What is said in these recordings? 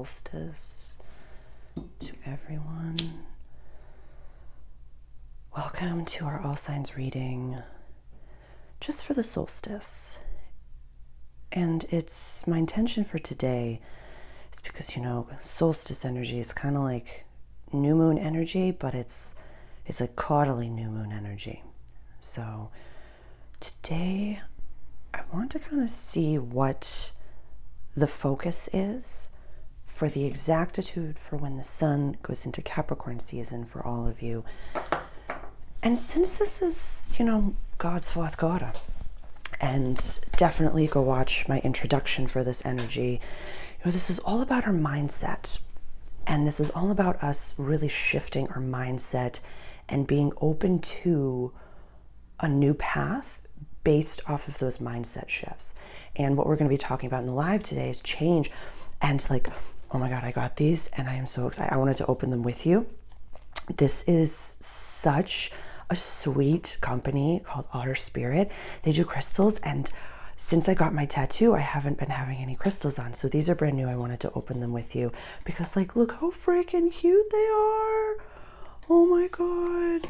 solstice to everyone. Welcome to our all signs reading just for the solstice. And it's my intention for today is because, solstice energy is kind of like new moon energy, but it's like caudally new moon energy. So today I want to kind of see what the focus is for the exactitude for when the sun goes into Capricorn season for all of you. And since this is, God's fourth quarter, and definitely go watch my introduction for this energy, this is all about our mindset. And this is all about us really shifting our mindset and being open to a new path based off of those mindset shifts. And what we're going to be talking about in the live today is change. And oh my God, I got these and I am so excited. I wanted to open them with you. This is such a sweet company called Otter Spirit. They do crystals, and since I got my tattoo, I haven't been having any crystals on. So these are brand new. I wanted to open them with you because look how freaking cute they are. Oh my God.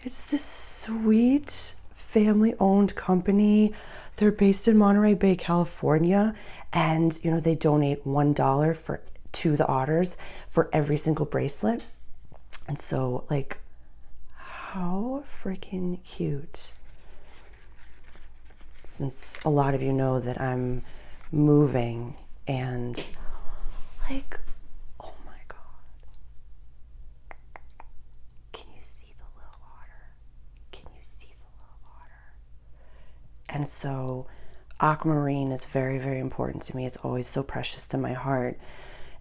It's this sweet family-owned company. They're based in Monterey Bay, California, and they donate $1 to the Otters for every single bracelet. And so how freaking cute. Since a lot of you know that I'm moving and oh my God. Can you see the little otter? Can you see the little otter? And so aquamarine is very, very important to me. It's always so precious to my heart.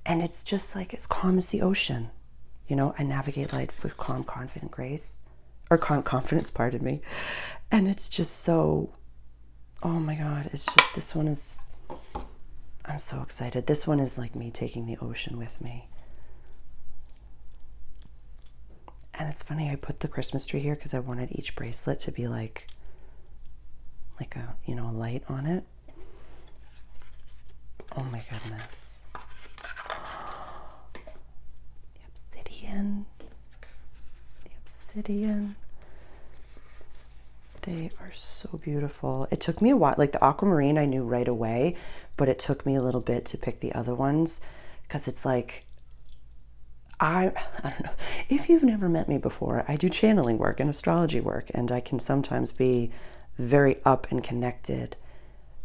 And it's just as calm as the ocean. I navigate life with calm, confident grace. Or confidence, pardon me. And it's just so, oh my God, it's just, this one is, I'm so excited. This one is like me taking the ocean with me. And it's funny, I put the Christmas tree here because I wanted each bracelet to be like a, a light on it. Oh my goodness. The obsidian. They are so beautiful. It took me a while. The aquamarine I knew right away, but it took me a little bit to pick the other ones because it's I don't know. If you've never met me before, I do channeling work and astrology work, and I can sometimes be very up and connected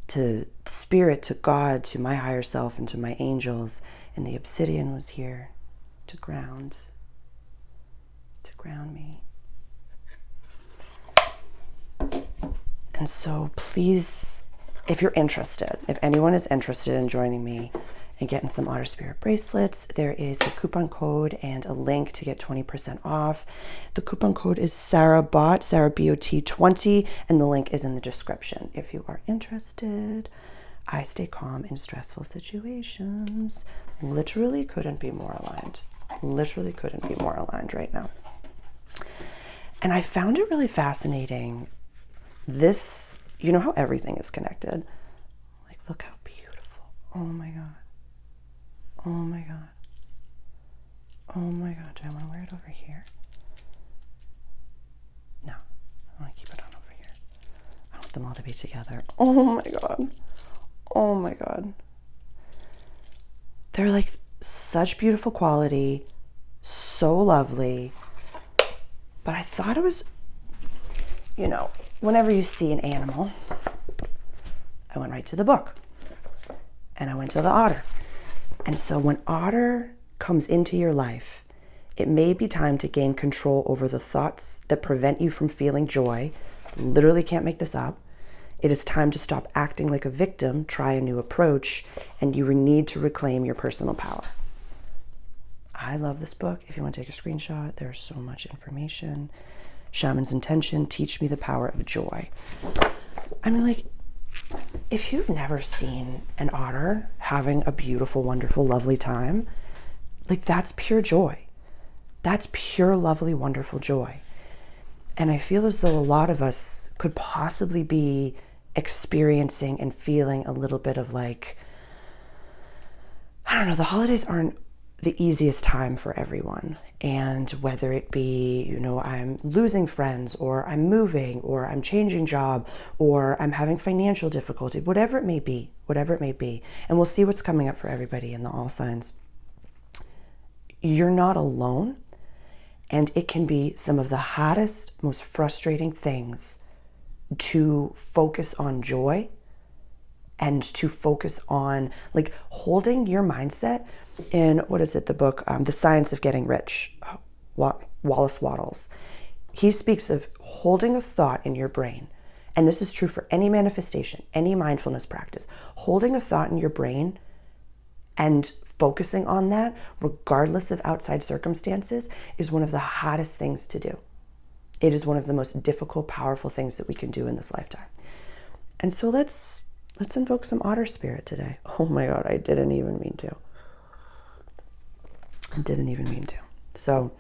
to spirit, to God, to my higher self, and to my angels. And the obsidian was here to ground me. And so please, if you're interested, if anyone is interested in joining me and getting some Otter Spirit bracelets, there is a coupon code and a link to get 20% off. The coupon code is sarahbot, sarahbot20, and the link is in the description. If you are interested, I stay calm in stressful situations. Literally couldn't be more aligned. Right now. And I found it really fascinating. This, how everything is connected. Look how beautiful. Oh my God. Oh my God. Oh my God. Do I want to wear it over here? No. I want to keep it on over here. I want them all to be together. Oh my God. Oh my God. They're such beautiful quality. So lovely. But I thought it was, whenever you see an animal, I went right to the book and I went to the otter. And so when otter comes into your life, it may be time to gain control over the thoughts that prevent you from feeling joy. Literally can't make this up. It is time to stop acting like a victim, try a new approach, and you need to reclaim your personal power. I love this book. If you want to take a screenshot, there's so much information. Shaman's Intention, Teach Me the Power of Joy. I mean, if you've never seen an otter having a beautiful, wonderful, lovely time, that's pure joy. That's pure, lovely, wonderful joy. And I feel as though a lot of us could possibly be experiencing and feeling a little bit of I don't know, the holidays aren't the easiest time for everyone. And whether it be, you know, I'm losing friends, or I'm moving, or I'm changing job, or I'm having financial difficulty, whatever it may be, and we'll see what's coming up for everybody in the all signs. You're not alone, and it can be some of the hottest, most frustrating things to focus on joy and to focus on like holding your mindset in, what is it, the book, The Science of Getting Rich, Wallace Wattles. He speaks of holding a thought in your brain, and this is true for any manifestation, any mindfulness practice, holding a thought in your brain and focusing on that, regardless of outside circumstances, is one of the hottest things to do. It is one of the most difficult, powerful things that we can do in this lifetime. And so let's invoke some otter spirit today. Oh my God, I didn't even mean to. So,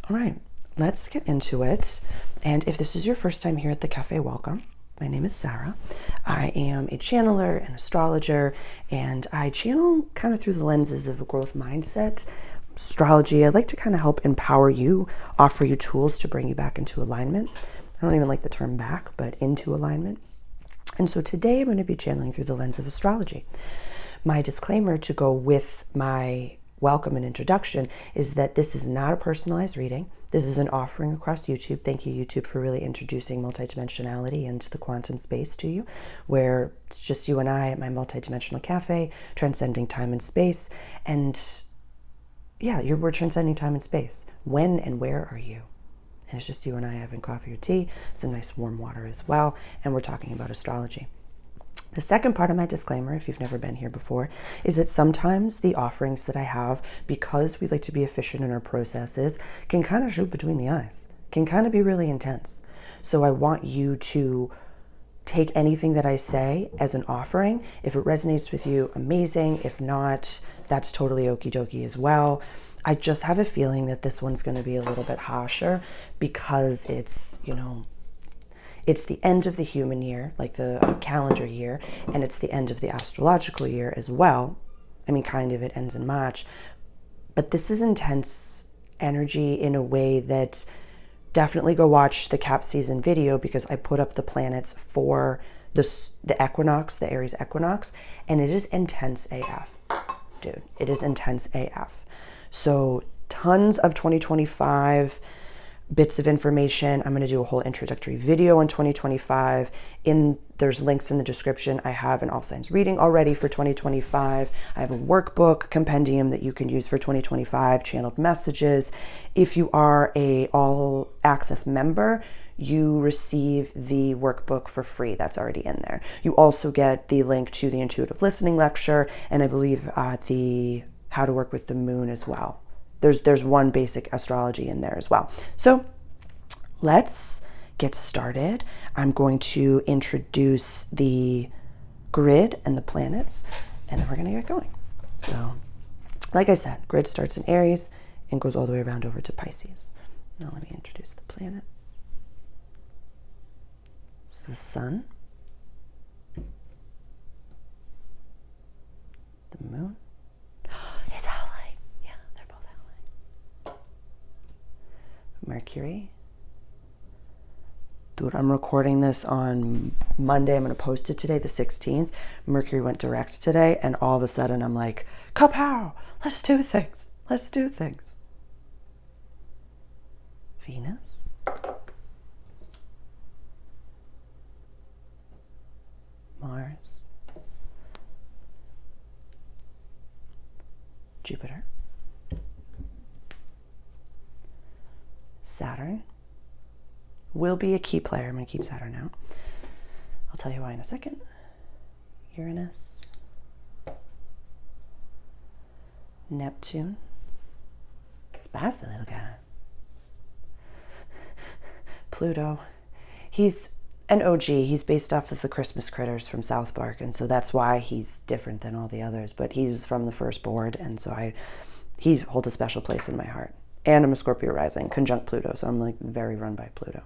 all right, let's get into it. And if this is your first time here at the cafe, welcome. My name is Sarah. I am a channeler and astrologer, and I channel kind of through the lenses of a growth mindset, astrology. I like to kind of help empower you, offer you tools to bring you back into alignment. I don't even like the term back, but into alignment. And so today I'm going to be channeling through the lens of astrology. My disclaimer to go with my welcome and introduction is that this is not a personalized reading. This is an offering across YouTube. Thank you, YouTube, for really introducing multidimensionality into the quantum space to you, where it's just you and I at my multidimensional cafe, transcending time and space. And yeah, we're transcending time and space. When and where are you? And it's just you and I having coffee or tea, some nice warm water as well, and we're talking about astrology. The second part of my disclaimer, if you've never been here before, is that sometimes the offerings that I have, because we like to be efficient in our processes, can kind of shoot between the eyes, can kind of be really intense. So I want you to take anything that I say as an offering. If it resonates with you, amazing. If not, that's totally okie dokie as well. I just have a feeling that this one's going to be a little bit harsher because it's, you know, it's the end of the human year, like the calendar year, and it's the end of the astrological year as well. I mean, kind of, it ends in March. But this is intense energy in a way that definitely go watch the Cap season video, because I put up the planets for the equinox, the Aries equinox, and it is intense AF. Dude, it is intense AF. So tons of 2025 bits of information. I'm going to do a whole introductory video on 2025. There's links in the description. I have an all signs reading already for 2025. I have a workbook compendium that you can use for 2025, channeled messages. If you are a all access member, you receive the workbook for free. That's already in there. You also get the link to the intuitive listening lecture, and I believe the how to work with the moon as well. There's one basic astrology in there as well. So let's get started. I'm going to introduce the grid and the planets, and then we're going to get going. So like I said, grid starts in Aries and goes all the way around over to Pisces. Now let me introduce the planets. It's the sun, the moon. It's Ally. Yeah, they're both Ally. Mercury. Dude, I'm recording this on Monday. I'm going to post it today, the 16th. Mercury went direct today, and all of a sudden I'm like, kapow! Let's do things. Let's do things. Venus. Mars. Jupiter. Saturn will be a key player. I'm going to keep Saturn out. I'll tell you why in a second. Uranus. Neptune. Spicy little guy. Pluto. He's an OG. He's based off of the Christmas critters from South Park, and so that's why he's different than all the others. But he was from the first board, and so he holds a special place in my heart. And I'm a Scorpio rising, conjunct Pluto, so I'm like very run by Pluto.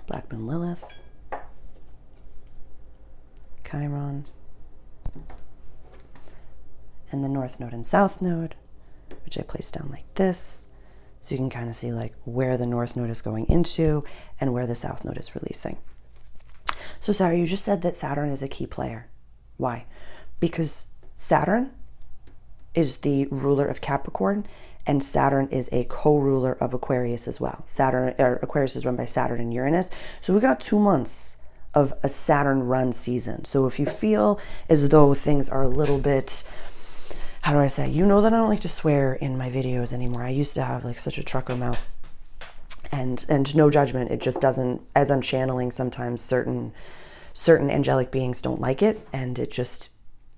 Black Moon Lilith. Chiron. and the North Node and South Node, which I placed down like this. So you can kind of see like where the North Node is going into and where the South Node is releasing. So Sarah, you just said that Saturn is a key player. Why? Because Saturn is the ruler of Capricorn, and Saturn is a co-ruler of Aquarius as well. Aquarius is run by Saturn and Uranus. So we got 2 months of a Saturn run season. So if you feel as though things are a little bit, how do I say? You know that I don't like to swear in my videos anymore. I used to have like such a trucker mouth, and no judgment. It just doesn't, as I'm channeling, sometimes certain angelic beings don't like it, and it just,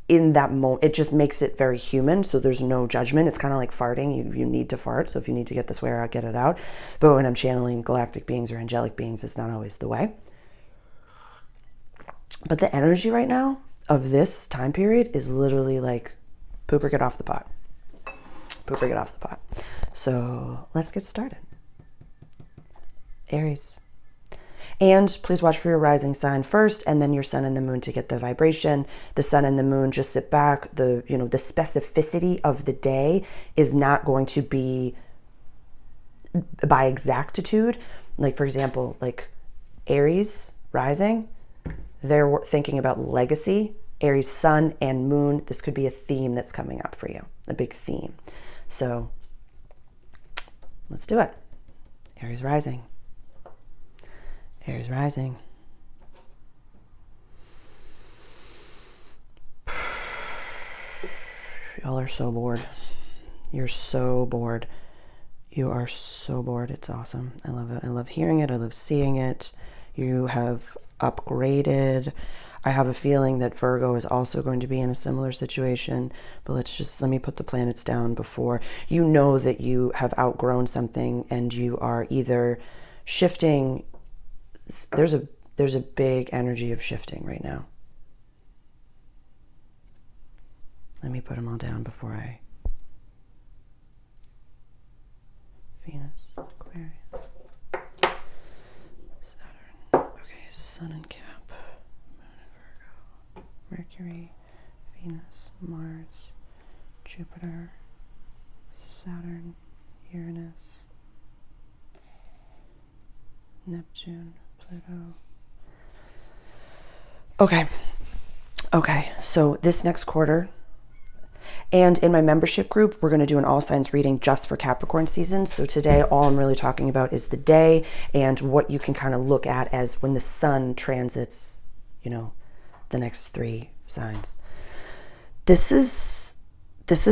in that moment, it just makes it very human. So there's no judgment. It's kind of like farting. You need to fart. So if you need to get the swear out, get it out. But when I'm channeling galactic beings or angelic beings, it's not always the way. But the energy right now of this time period is literally like, poop or get off the pot. Poop or get off the pot. So let's get started. Aries. And please watch for your rising sign first, and then your sun and the moon to get the vibration. The sun and the moon, just sit back. The specificity of the day is not going to be by exactitude. Like, for example, like Aries rising, they're thinking about legacy. Aries sun and moon, this could be a theme that's coming up for you, a big theme. So let's do it. Aries rising. Aries rising. Y'all are so bored. You're so bored. You are so bored. It's awesome. I love it. I love hearing it. I love seeing it. You have upgraded. I have a feeling that Virgo is also going to be in a similar situation, but let me put the planets down before. You know that you have outgrown something and you are either shifting. There's a big energy of shifting right now. Let me put them all down before I. Venus, Aquarius, Saturn. Okay, Sun and Cap. Mercury, Venus, Mars, Jupiter, Saturn, Uranus, Neptune, Pluto. Okay, so this next quarter, and in my membership group, we're going to do an all signs reading just for Capricorn season. So today, all I'm really talking about is the day and what you can kind of look at as when the sun transits, the next 3 signs. This is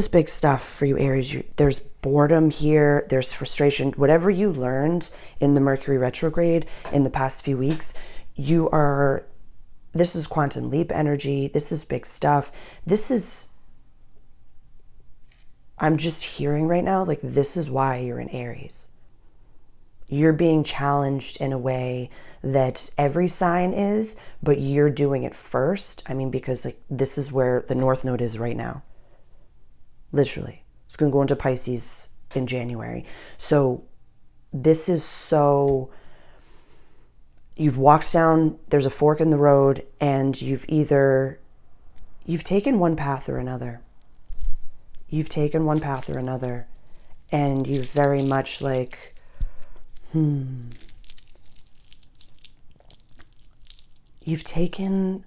big stuff for you, Aries. There's boredom here. There's frustration. Whatever you learned in the Mercury retrograde in the past few weeks, this is quantum leap energy. This is big stuff. I'm just hearing right now, like, this is why you're in Aries. You're being challenged in a way that every sign is, but you're doing it first. I mean, because like this is where the North Node is right now. Literally. It's going to go into Pisces in January. So this is you've walked down, there's a fork in the road, and you've taken one path or another. You've taken one path or another, and you've very much like, you've taken,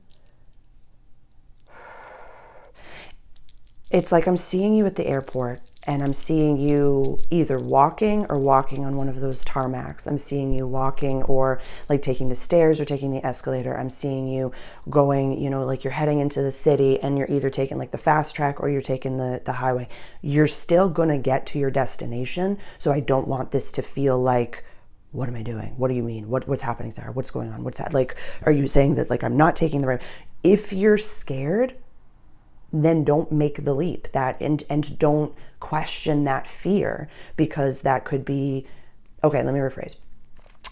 it's like I'm seeing you at the airport and I'm seeing you either walking or walking on one of those tarmacs. I'm seeing you walking or like taking the stairs or taking the escalator. I'm seeing you going, like you're heading into the city and you're either taking like the fast track or you're taking the highway. You're still going to get to your destination. So I don't want this to feel like, what am I doing? What do you mean? What's happening, Sarah? What's going on? What's that? Like, are you saying that like I'm not taking the right? If you're scared, then don't make the leap and don't question that fear, because that could be, okay, let me rephrase.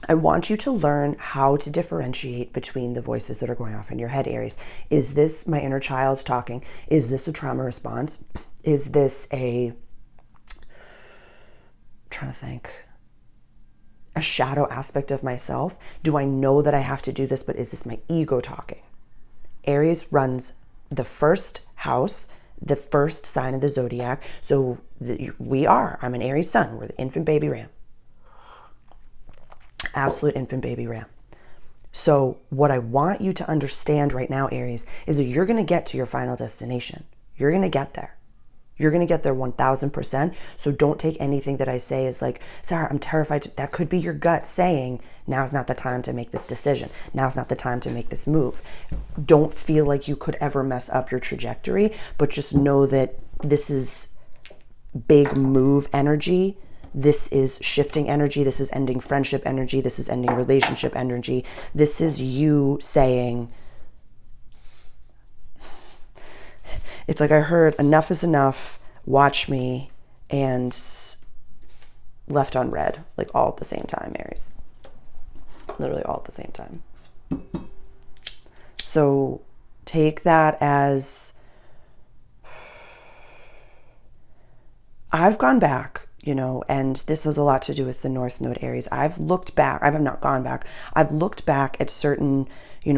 I want you to learn how to differentiate between the voices that are going off in your head, Aries. Is this my inner child talking? Is this a trauma response? Is this I'm trying to think, a shadow aspect of myself? Do I know that I have to do this, but is this my ego talking? Aries runs the first house the first sign of the zodiac. So I'm an Aries sun. We're the infant baby ram. Absolute infant baby ram. So what I want you to understand right now, Aries, is that you're going to get to your final destination. You're going to get there. You're going to get there 1000%. So don't take anything that I say as like, Sarah, I'm terrified. That could be your gut saying, now's not the time to make this decision. Now's not the time to make this move. Don't feel like you could ever mess up your trajectory, but just know that this is big move energy. This is shifting energy. This is ending friendship energy. This is ending relationship energy. This is you saying, it's like I heard enough is enough, watch me, and left on red, like all at the same time, Aries. Literally all at the same time. So take that as, I've gone back, and this has a lot to do with the North Node, Aries. I've looked back, I have not gone back. I've looked back at certain,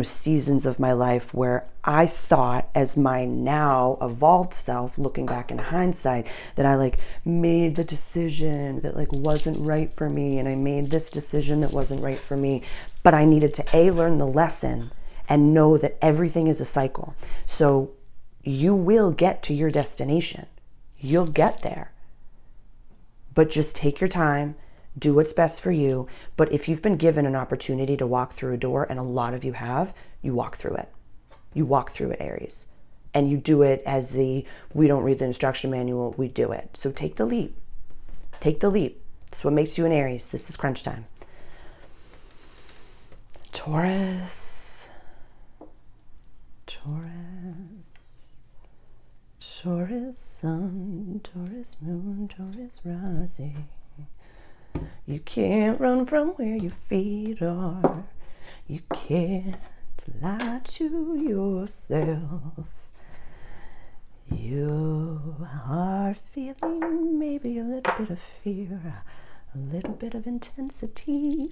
seasons of my life where I thought, as my now evolved self, looking back in hindsight, that I made the decision that wasn't right for me, and I made this decision that wasn't right for me. But I needed to learn the lesson and know that everything is a cycle. So you will get to your destination. You'll get there. But just take your time, do what's best for you. But if you've been given an opportunity to walk through a door, and a lot of you have, you walk through it. You walk through it, Aries. And you do it as we don't read the instruction manual, we do it. So take the leap. Take the leap. That's what makes you an Aries. This is crunch time. Taurus. Taurus sun, Taurus moon, Taurus rising. You can't run from where your feet are. You can't lie to yourself. You are feeling maybe a little bit of fear, a little bit of intensity.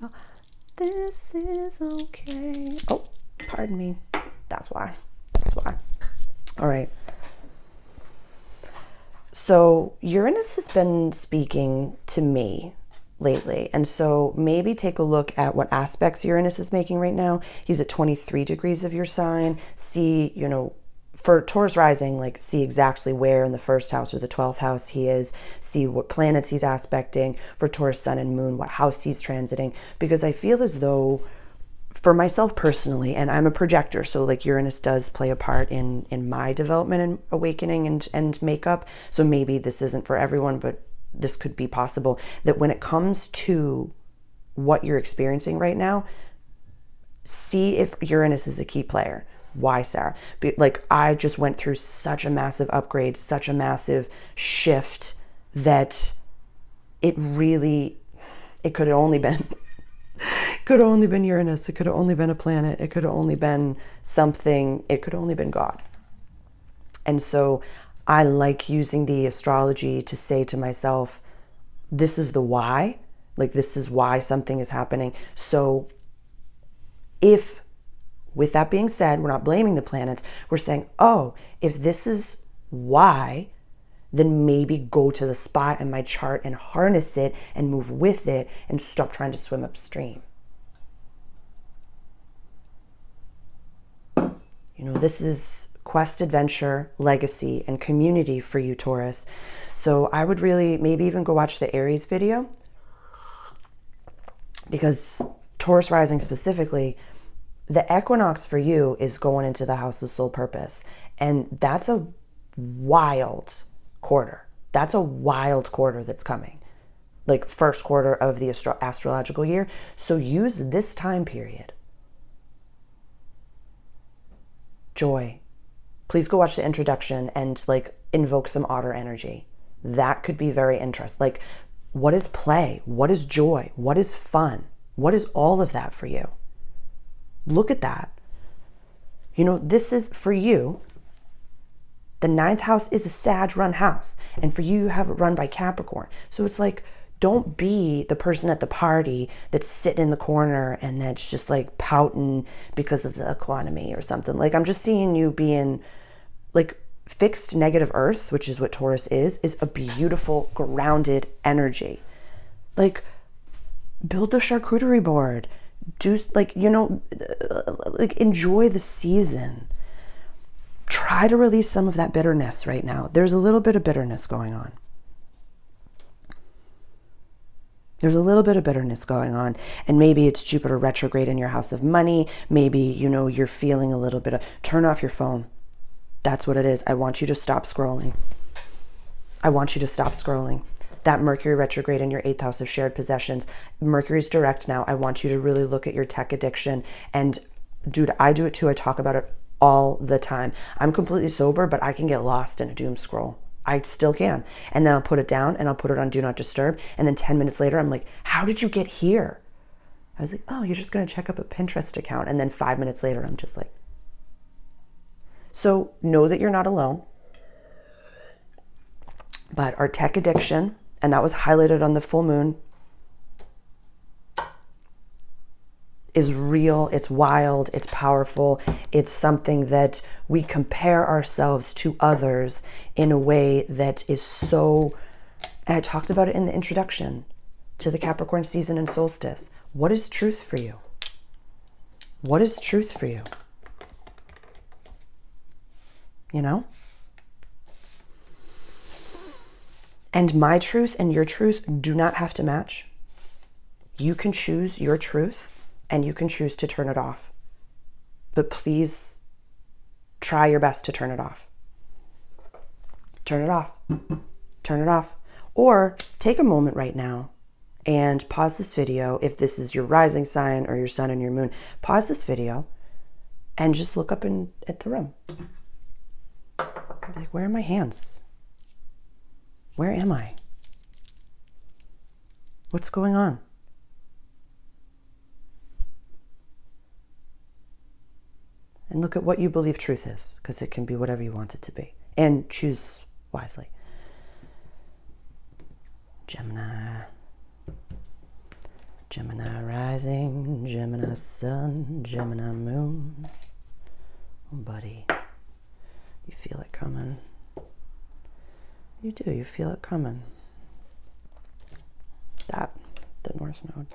This is okay. Oh, pardon me. That's why. All right. So Uranus has been speaking to me lately. And so maybe take a look at what aspects Uranus is making right now. He's at 23 degrees of your sign. See, for Taurus rising, see exactly where in the first house or the 12th house he is. See what planets he's aspecting. For Taurus sun and moon, what house he's transiting. Because I feel as though, for myself personally, and I'm a projector, so Uranus does play a part in my development and awakening and makeup. So maybe this isn't for everyone, but this could be possible, that when it comes to what you're experiencing right now, see if Uranus is a key player. Why, Sarah? I just went through such a massive upgrade, such a massive shift, that it could have only been Uranus. It could have only been a planet. It could have only been something. It could have only been God. And so I like using the astrology to say to myself, this is the why. This is why something is happening. So if, with that being said, we're not blaming the planets. We're saying, if this is why, then maybe go to the spot in my chart and harness it and move with it and stop trying to swim upstream. This is quest, adventure, legacy, and community for you, Taurus. So I would really maybe even go watch the Aries video, because Taurus rising specifically, the equinox for you is going into the house of soul purpose. And that's a wild quarter. That's a wild quarter that's coming. First quarter of the astrological year. So use this time period. Joy. Please go watch the introduction and invoke some Otter energy. That could be very interesting. What is play? What is joy? What is fun? What is all of that for you? Look at that. This is for you. The 9th house is a Sag run house. And for you have it run by Capricorn. So it's don't be the person at the party that's sitting in the corner and that's just pouting because of the economy or something. I'm just seeing you being fixed negative earth, which is what Taurus is a beautiful, grounded energy. Like, build a charcuterie board. Do, like, you know, like, enjoy the season. Try to release some of that bitterness right now. There's a little bit of bitterness going on. There's a little bit of bitterness going on. And maybe it's Jupiter retrograde in your house of money. Maybe, you know, you're feeling a little bit of, turn off your phone. That's what it is. I want you to stop scrolling. I want you to stop scrolling. That Mercury retrograde in your 8th house of shared possessions. Mercury's direct now. I want you to really look at your tech addiction. And dude, I do it too. I talk about it all the time. I'm completely sober, but I can get lost in a doom scroll. I still can. And then I'll put it down and I'll put it on do not disturb. And then 10 minutes later, I'm like, how did you get here? I was like, oh, you're just going to check up a Pinterest account. And then 5 minutes later, I'm just like, so know that you're not alone. But our tech addiction, and that was highlighted on the full moon, is real, it's wild, it's powerful. It's something that we compare ourselves to others in a way that is so, and I talked about it in the introduction to the Capricorn season and solstice. What is truth for you? What is truth for you? You know? And my truth and your truth do not have to match. You can choose your truth and you can choose to turn it off. But please try your best to turn it off. Turn it off. Turn it off. Or take a moment right now and pause this video. If this is your rising sign or your sun and your moon, pause this video and just look up at the room. Like, where are my hands? Where am I? What's going on? And look at what you believe truth is, because it can be whatever you want it to be. And choose wisely. Gemini. Gemini rising, Gemini sun, Gemini moon. Oh, buddy. You feel it coming. You do, you feel it coming. That, the North Node.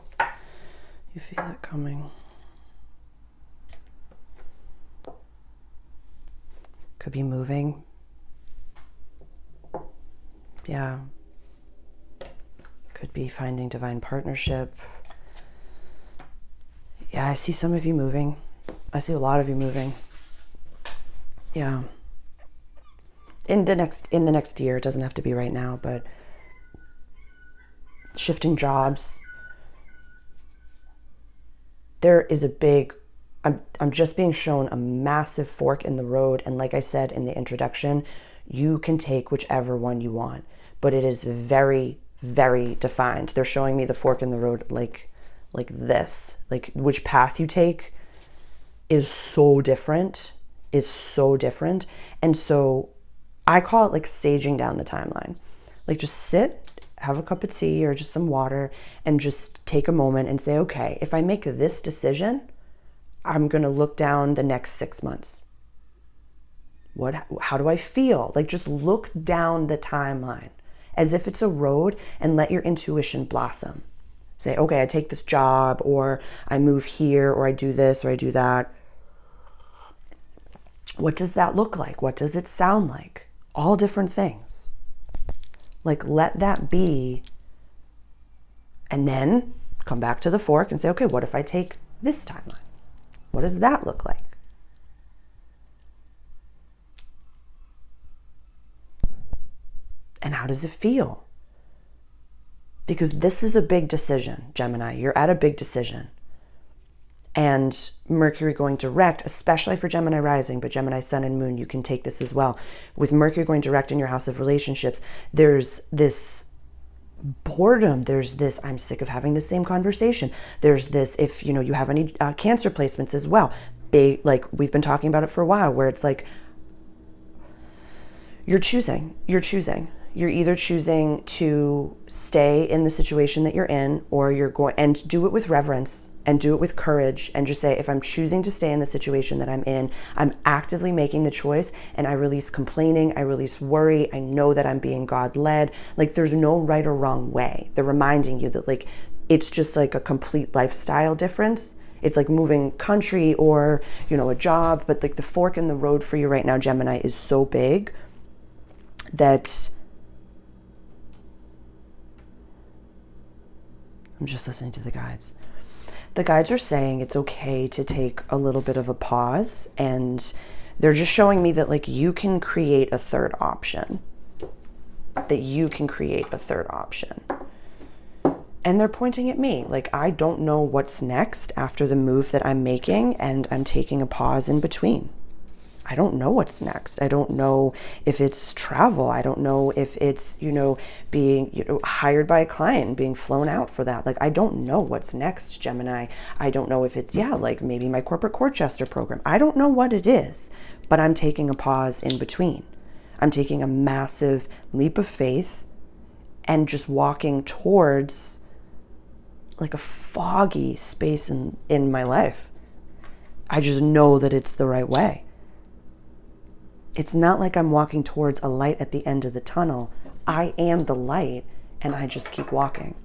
You feel it coming. Could be moving. Yeah. Could be finding divine partnership. Yeah, I see some of you moving. I see a lot of you moving. Yeah. In the next year, it doesn't have to be right now, but shifting jobs. There is a big, I'm just being shown a massive fork in the road. And like I said in the introduction, you can take whichever one you want, but it is very, very defined. They're showing me the fork in the road like this, like which path you take is so different, And so I call it like saging down the timeline. Like, just sit, have a cup of tea or just some water and just take a moment and say, okay, if I make this decision, I'm going to look down the next 6 months. How do I feel? Like, just look down the timeline as if it's a road and let your intuition blossom. Say, okay, I take this job, or I move here, or I do this, or I do that. What does that look like? What does it sound like? All different things. Like, let that be. And then come back to the fork and say, okay, what if I take this timeline? What does that look like? And how does it feel? Because this is a big decision, Gemini. You're at a big decision. And Mercury going direct, especially for Gemini rising, but Gemini sun and moon, you can take this as well. With Mercury going direct in your house of relationships, there's this boredom. There's this, I'm sick of having the same conversation. There's this, if you have any Cancer placements as well, big, like we've been talking about it for a while, where it's like, you're choosing. You're either choosing to stay in the situation that you're in, or you're going, and do it with reverence. and do it with courage and just say, if I'm choosing to stay in the situation that I'm in, I'm actively making the choice, and I release complaining, I release worry, I know that I'm being God-led. Like, there's no right or wrong way. They're reminding you that, like, it's just like a complete lifestyle difference. It's like moving country or, you know, a job, but like the fork in the road for you right now, Gemini, is so big that I'm just listening to the guides. The guides are saying it's okay to take a little bit of a pause, and they're just showing me that, like, you can create a third option. And they're pointing at me. Like, I don't know what's next after the move that I'm making, and I'm taking a pause in between. I don't know what's next. I don't know if it's travel. I don't know if it's, you know, being, you know, hired by a client and being flown out for that. Like, I don't know what's next, Gemini. I don't know if it's, like maybe my corporate court jester program. I don't know what it is, but I'm taking a pause in between. I'm taking a massive leap of faith and just walking towards like a foggy space in my life. I just know that it's the right way. It's not like I'm walking towards a light at the end of the tunnel. I am the light, and I just keep walking.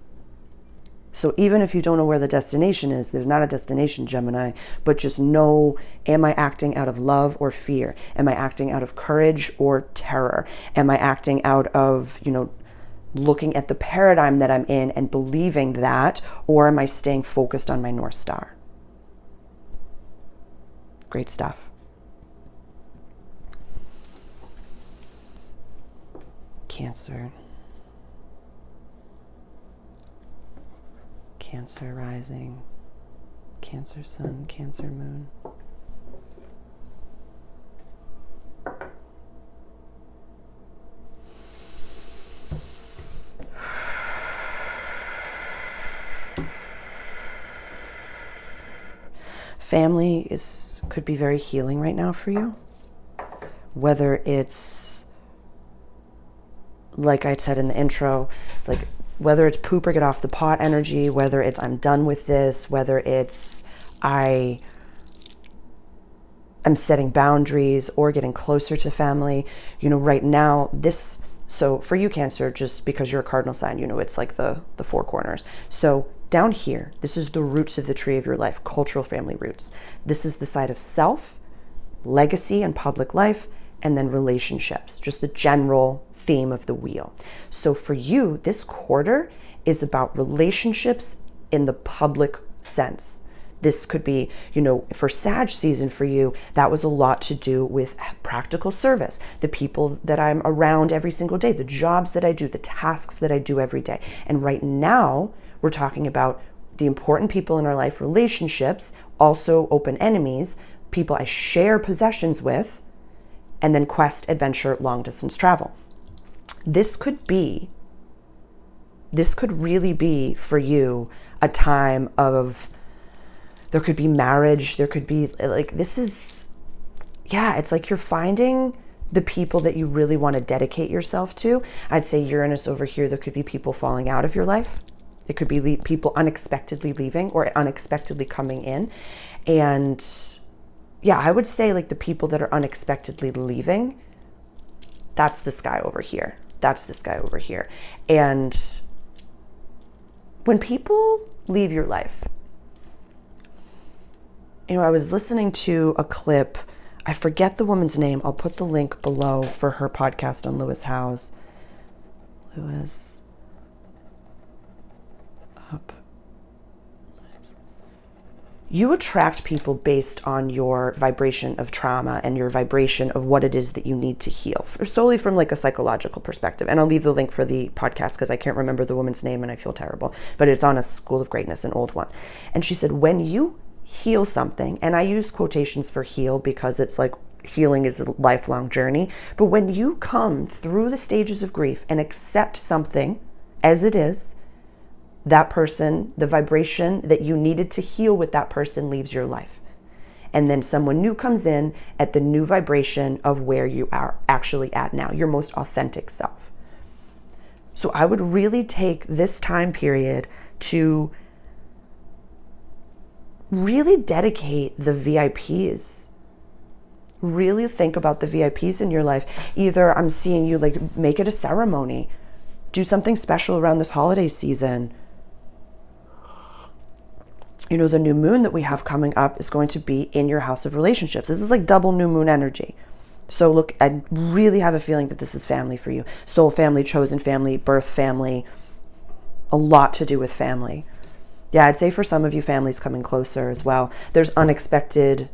So even if you don't know where the destination is, there's not a destination, Gemini, but just know, am I acting out of love or fear? Am I acting out of courage or terror? Am I acting out of, you know, looking at the paradigm that I'm in and believing that, or am I staying focused on my North Star? Great stuff. Cancer. Cancer rising. Cancer sun, Cancer moon. Family could be very healing right now for you. Whether it's, like I said in the intro, like whether it's poop or get off the pot energy, whether it's I'm done with this, whether it's I'm setting boundaries or getting closer to family. You know, right now, so for you, Cancer, just because you're a cardinal sign, you know, it's like the four corners. So down here, this is the roots of the tree of your life, cultural family roots. This is the side of self, legacy and public life, and then relationships, just the general theme of the wheel. So for you, this quarter is about relationships in the public sense. This could be, you know, for Sag season for you, that was a lot to do with practical service, the people that I'm around every single day, the jobs that I do, the tasks that I do every day. And right now, we're talking about the important people in our life, relationships, also open enemies, people I share possessions with, and then quest, adventure, long distance travel. This could really be for you a time of, there could be marriage, there could be like, it's like you're finding the people that you really want to dedicate yourself to. I'd say Uranus over here, there could be people falling out of your life. It could be people unexpectedly leaving or unexpectedly coming in. And yeah, I would say like the people that are unexpectedly leaving, that's this guy over here. That's this guy over here. And when people leave your life, you know, I was listening to a clip. I forget the woman's name. I'll put the link below for her podcast on Lewis Howes. Lewis up. You attract people based on your vibration of trauma and your vibration of what it is that you need to heal, solely from like a psychological perspective. And I'll leave the link for the podcast because I can't remember the woman's name and I feel terrible, but it's on a School of Greatness, an old one. And she said, when you heal something, and I use quotations for heal because it's like healing is a lifelong journey, but when you come through the stages of grief and accept something as it is, that person, the vibration that you needed to heal with that person leaves your life. And then someone new comes in at the new vibration of where you are actually at now, your most authentic self. So I would really take this time period to really dedicate the VIPs. Really think about the VIPs in your life. Either I'm seeing you like make it a ceremony, do something special around this holiday season. You know, the new moon that we have coming up is going to be in your house of relationships. This is like double new moon energy. So look, I really have a feeling that this is family for you. Soul family, chosen family, birth family, a lot to do with family. Yeah, I'd say for some of you, family's coming closer as well. There's unexpected.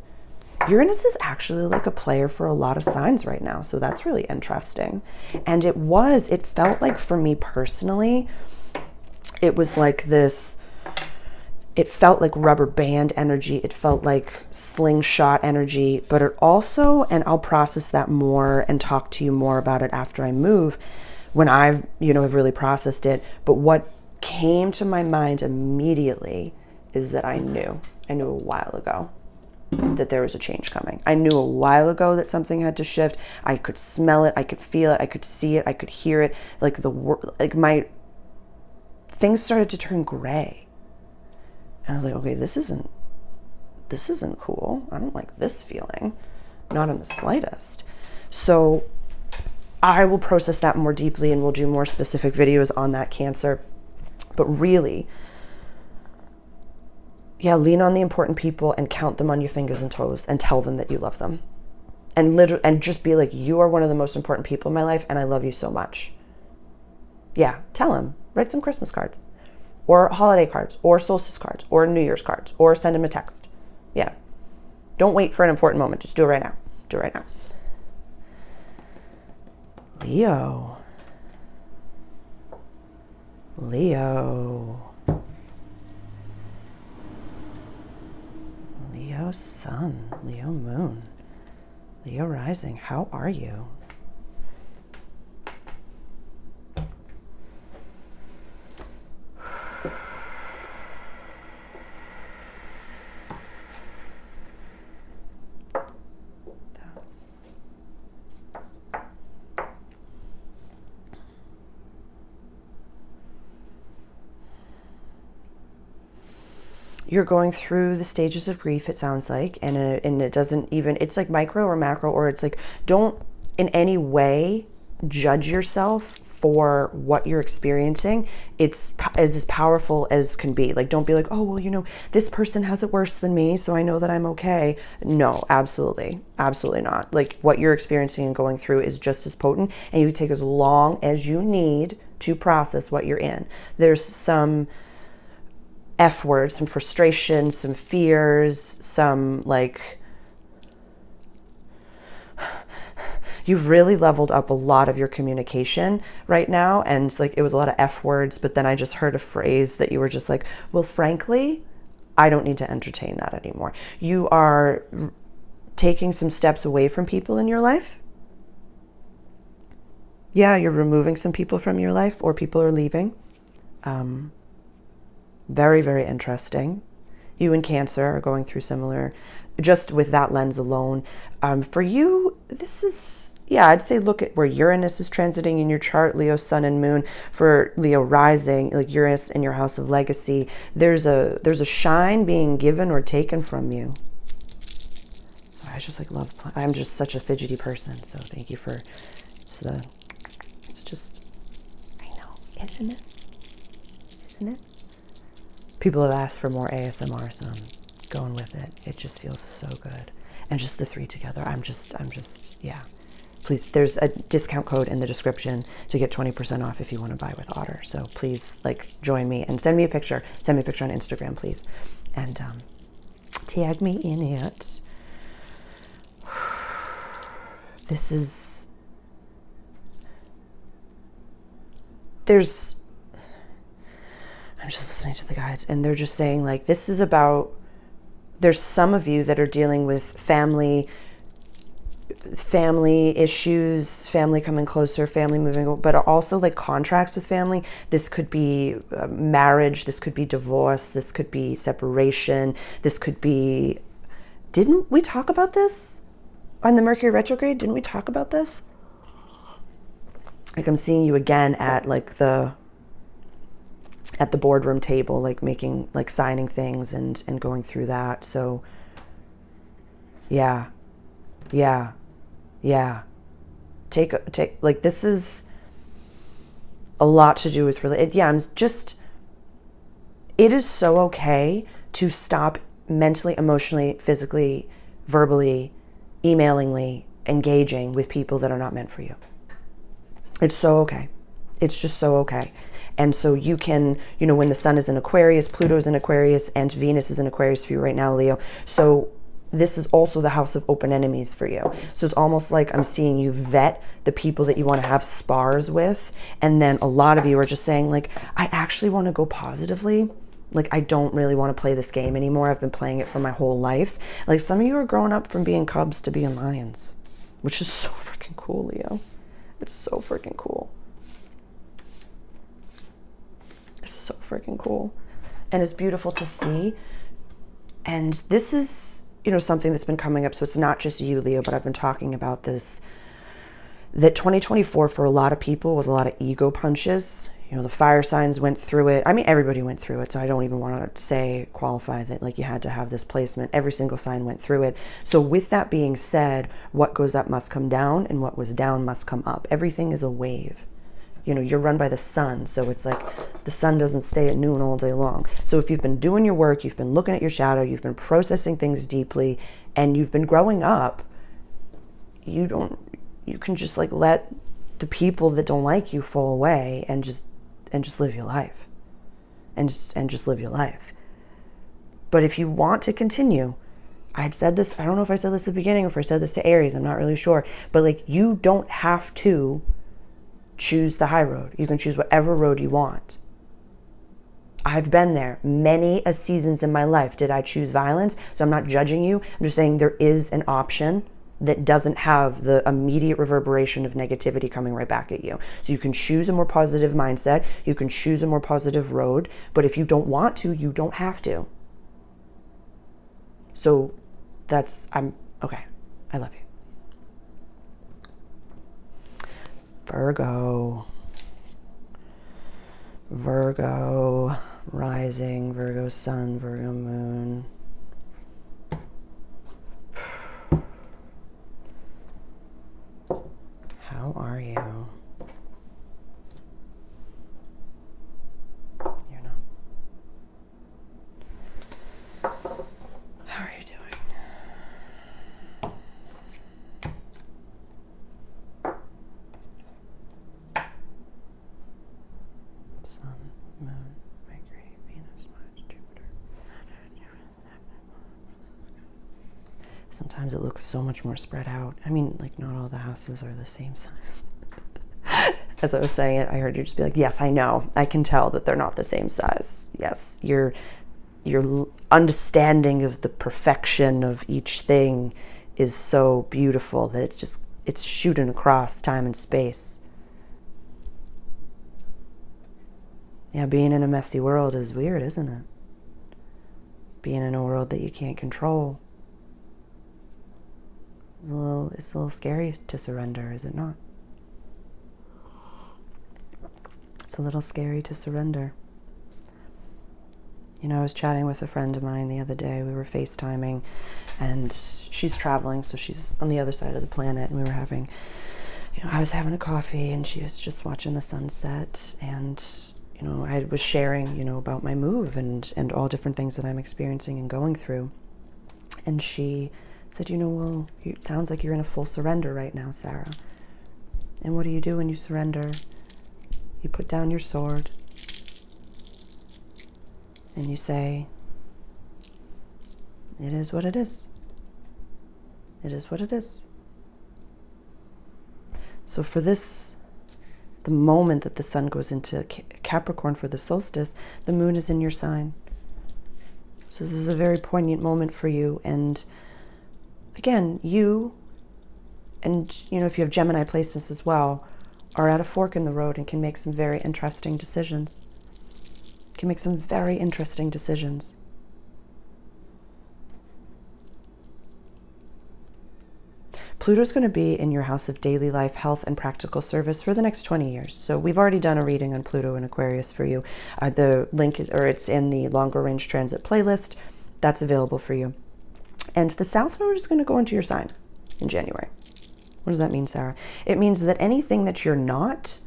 Uranus is actually like a player for a lot of signs right now. So that's really interesting. And it felt like for me personally, it was like this. It felt like rubber band energy. It felt like slingshot energy, but it also, and I'll process that more and talk to you more about it after I move when I've, have really processed it. But what came to my mind immediately is that I knew a while ago that there was a change coming. I knew a while ago that something had to shift. I could smell it. I could feel it. I could see it. I could hear it. My things started to turn gray. And I was like, okay, this isn't cool. I don't like this feeling, not in the slightest. So I will process that more deeply and we'll do more specific videos on that, Cancer. But really, yeah, lean on the important people and count them on your fingers and toes and tell them that you love them. And just be like, you are one of the most important people in my life and I love you so much. Yeah, tell them. Write some Christmas cards. Or holiday cards, or solstice cards, or New Year's cards, or send them a text. Yeah. Don't wait for an important moment. Just do it right now. Do it right now. Leo. Leo sun, Leo moon, Leo rising. How are you? You're going through the stages of grief, it sounds like, and it doesn't even, it's like micro or macro, or it's like, don't in any way judge yourself for what you're experiencing. It's as powerful as can be. Like, don't be like, oh, well, this person has it worse than me, so I know that I'm okay. No, absolutely not. Like, what you're experiencing and going through is just as potent, and you take as long as you need to process what you're in. There's some F words, some frustration, some fears, some you've really leveled up a lot of your communication right now. And it was a lot of F words, but then I just heard a phrase that you were just like, well, frankly, I don't need to entertain that anymore. You are taking some steps away from people in your life. Yeah, you're removing some people from your life, or people are leaving. Very, very interesting. You and Cancer are going through similar, just with that lens alone. For you, this is, I'd say look at where Uranus is transiting in your chart, Leo, Sun and Moon. For Leo rising, like Uranus in your house of legacy, there's a shine being given or taken from you. I just I'm just such a fidgety person, so thank you for, it's just, I know, isn't it? People have asked for more ASMR, so I'm going with it. It just feels so good. And just the three together, I'm just, yeah. Please, there's a discount code in the description to get 20% off if you want to buy with Otter. So please, join me and send me a picture. Send me a picture on Instagram, please. And tag me in it. I'm just listening to the guides, and they're just saying, this is about, there's some of you that are dealing with family issues, family coming closer, family moving, but also contracts with family. This could be marriage, this could be divorce, this could be separation, this could be, didn't we talk about this on the Mercury retrograde? Didn't we talk about this? I'm seeing you again at at the boardroom table, like making, like signing things and going through that. So yeah. Take, like, this is a lot to do with it is so okay to stop mentally, emotionally, physically, verbally, emailingly engaging with people that are not meant for you. It's so okay. It's just so okay. And so you can, when the sun is in Aquarius, Pluto's in Aquarius, and Venus is in Aquarius for you right now, Leo. So this is also the house of open enemies for you. So it's almost like I'm seeing you vet the people that you want to have spars with. And then a lot of you are just saying, like, I actually want to go positively. Like, I don't really want to play this game anymore. I've been playing it for my whole life. Like, some of you are growing up from being cubs to being lions, which is so freaking cool, Leo. It's so freaking cool. It's so freaking cool. And it's beautiful to see. And this is, something that's been coming up. So it's not just you, Leo, but I've been talking about this, that 2024 for a lot of people was a lot of ego punches. The fire signs went through it. I mean, everybody went through it. So I don't even want to qualify that like you had to have this placement. Every single sign went through it. So with that being said, what goes up must come down, and what was down must come up. Everything is a wave. You're run by the sun. So it's like the sun doesn't stay at noon all day long. So if you've been doing your work, you've been looking at your shadow, you've been processing things deeply, and you've been growing up, you can just like let the people that don't like you fall away and just live your life and just live your life. But if you want to continue, I'd said this, I don't know if I said this at the beginning or if I said this to Aries, I'm not really sure, but like, you don't have to choose the high road. You can choose whatever road you want. I've been there many a seasons in my life. Did I choose violence? So I'm not judging you. I'm just saying there is an option that doesn't have the immediate reverberation of negativity coming right back at you. So you can choose a more positive mindset. You can choose a more positive road. But if you don't want to, you don't have to. So okay. I love you. Virgo rising, Virgo sun, Virgo moon. How are you? You're not. How are you doing? Sun, moon, Mercury, Venus, Mars, Jupiter. Sometimes it looks so much more spread out. I mean, like, not all the houses are the same size. As I was saying it, I heard you just be like, yes, I know. I can tell that they're not the same size. Yes, your understanding of the perfection of each thing is so beautiful that it's shooting across time and space. Yeah, being in a messy world is weird, isn't it? Being in a world that you can't control. It's a little scary to surrender, is it not? It's a little scary to surrender. I was chatting with a friend of mine the other day. We were FaceTiming, and she's traveling, so she's on the other side of the planet, and we were having, I was having a coffee, and she was just watching the sunset, and, I was sharing, about my move and all different things that I'm experiencing and going through. And she said, well, it sounds like you're in a full surrender right now, Sarah. And what do you do when you surrender? You put down your sword and you say, it is what it is. It is what it is. So for this, the moment that the sun goes into Capricorn for the solstice, the moon is in your sign. So this is a very poignant moment for you. And again, you, and if you have Gemini placements as well, are at a fork in the road and can make some very interesting decisions. Can make some very interesting decisions. Pluto's going to be in your house of daily life, health, and practical service for the next 20 years. So we've already done a reading on Pluto and Aquarius for you. The link it's in the longer range transit playlist. That's available for you. And the South Node is going to go into your sign in January. What does that mean, Sarah? It means that anything that you're not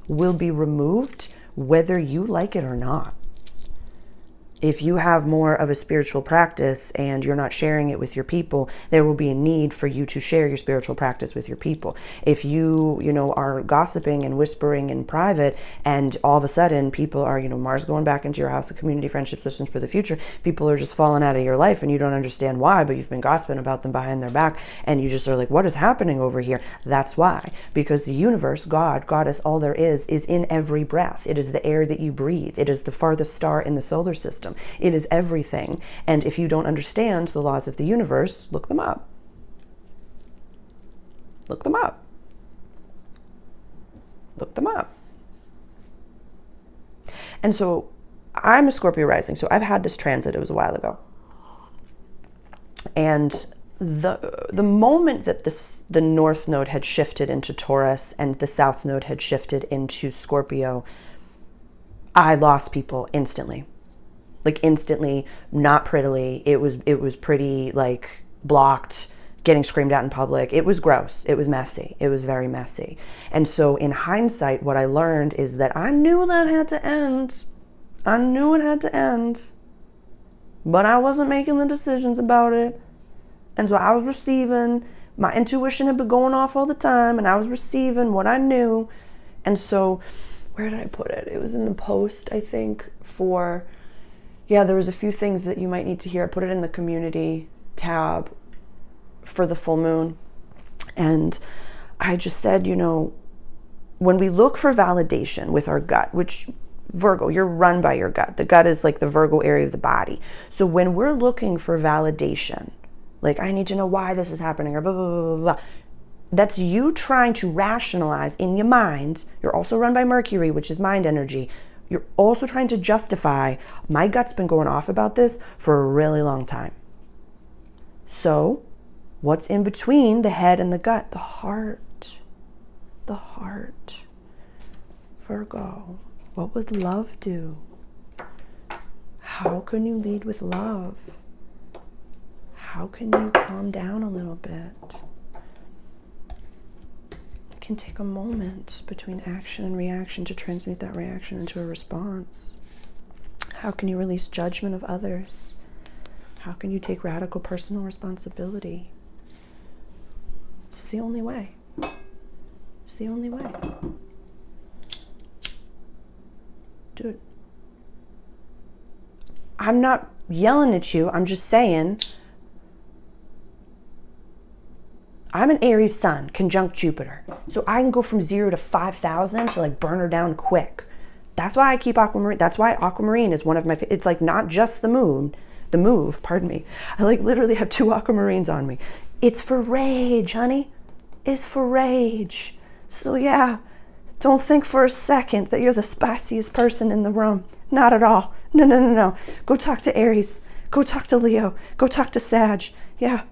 will be removed, whether you like it or not. If you have more of a spiritual practice and you're not sharing it with your people, there will be a need for you to share your spiritual practice with your people. If you are gossiping and whispering in private, and all of a sudden people are, Mars going back into your house of community, friendships, visions for the future, people are just falling out of your life and you don't understand why, but you've been gossiping about them behind their back and you just are like, what is happening over here? That's why. Because the universe, God, Goddess, all there is in every breath. It is the air that you breathe. It is the farthest star in the solar system. It is everything. And if you don't understand the laws of the universe, look them up. Look them up. Look them up. And so I'm a Scorpio rising. So I've had this transit. It was a while ago. And the moment that the North Node had shifted into Taurus and the South Node had shifted into Scorpio, I lost people instantly. Like instantly, not prettily. It was pretty like blocked, getting screamed at in public. It was gross. It was messy. It was very messy. And so in hindsight, what I learned is that I knew that had to end. I knew it had to end. But I wasn't making the decisions about it. And so I was receiving. My intuition had been going off all the time, and I was receiving what I knew. And so, where did I put it? It was in the post, I think, for... Yeah, there was a few things that you might need to hear. I put it in the community tab for the full moon. And I just said, when we look for validation with our gut, which Virgo, you're run by your gut. The gut is like the Virgo area of the body. So when we're looking for validation, like I need to know why this is happening or blah, blah, blah, blah, blah. That's you trying to rationalize in your mind. You're also run by Mercury, which is mind energy. You're also trying to justify, my gut's been going off about this for a really long time. So, what's in between the head and the gut? The heart. The heart. Virgo, what would love do? How can you lead with love? How can you calm down a little bit? Can take a moment between action and reaction to transmute that reaction into a response. How can you release judgment of others? How can you take radical personal responsibility? It's the only way. It's the only way. Dude, I'm not yelling at you. I'm just saying, I'm an Aries sun, conjunct Jupiter. So I can go from 0 to 5,000 to like burn her down quick. That's why I keep aquamarine. That's why aquamarine is one of my, it's like not just the move, pardon me. I like literally have 2 aquamarines on me. It's for rage, honey. It's for rage. So yeah, don't think for a second that you're the spiciest person in the room. Not at all. No. Go talk to Aries. Go talk to Leo. Go talk to Sag. Yeah.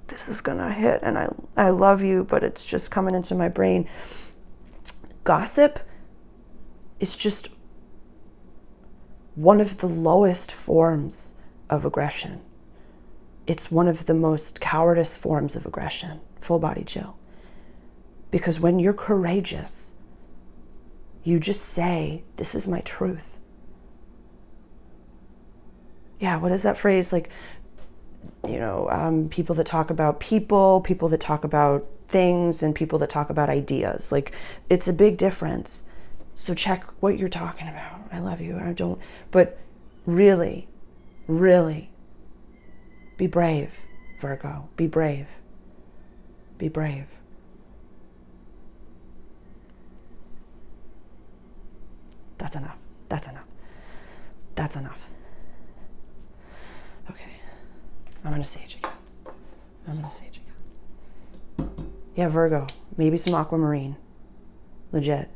This is gonna hit, and I love you, but it's just coming into my brain. Gossip is just one of the lowest forms of aggression. It's one of the most cowardice forms of aggression. Full body chill. Because when you're courageous, you just say, this is my truth. Yeah, what is that phrase? Like, people that talk about people that talk about things, and people that talk about ideas. Like, it's a big difference. So check what you're talking about. I love you. I don't, but really, really be brave, Virgo. Be brave. Be brave. That's enough. That's enough. That's enough. Okay. I'm going to sage again. Yeah, Virgo. Maybe some aquamarine. Legit.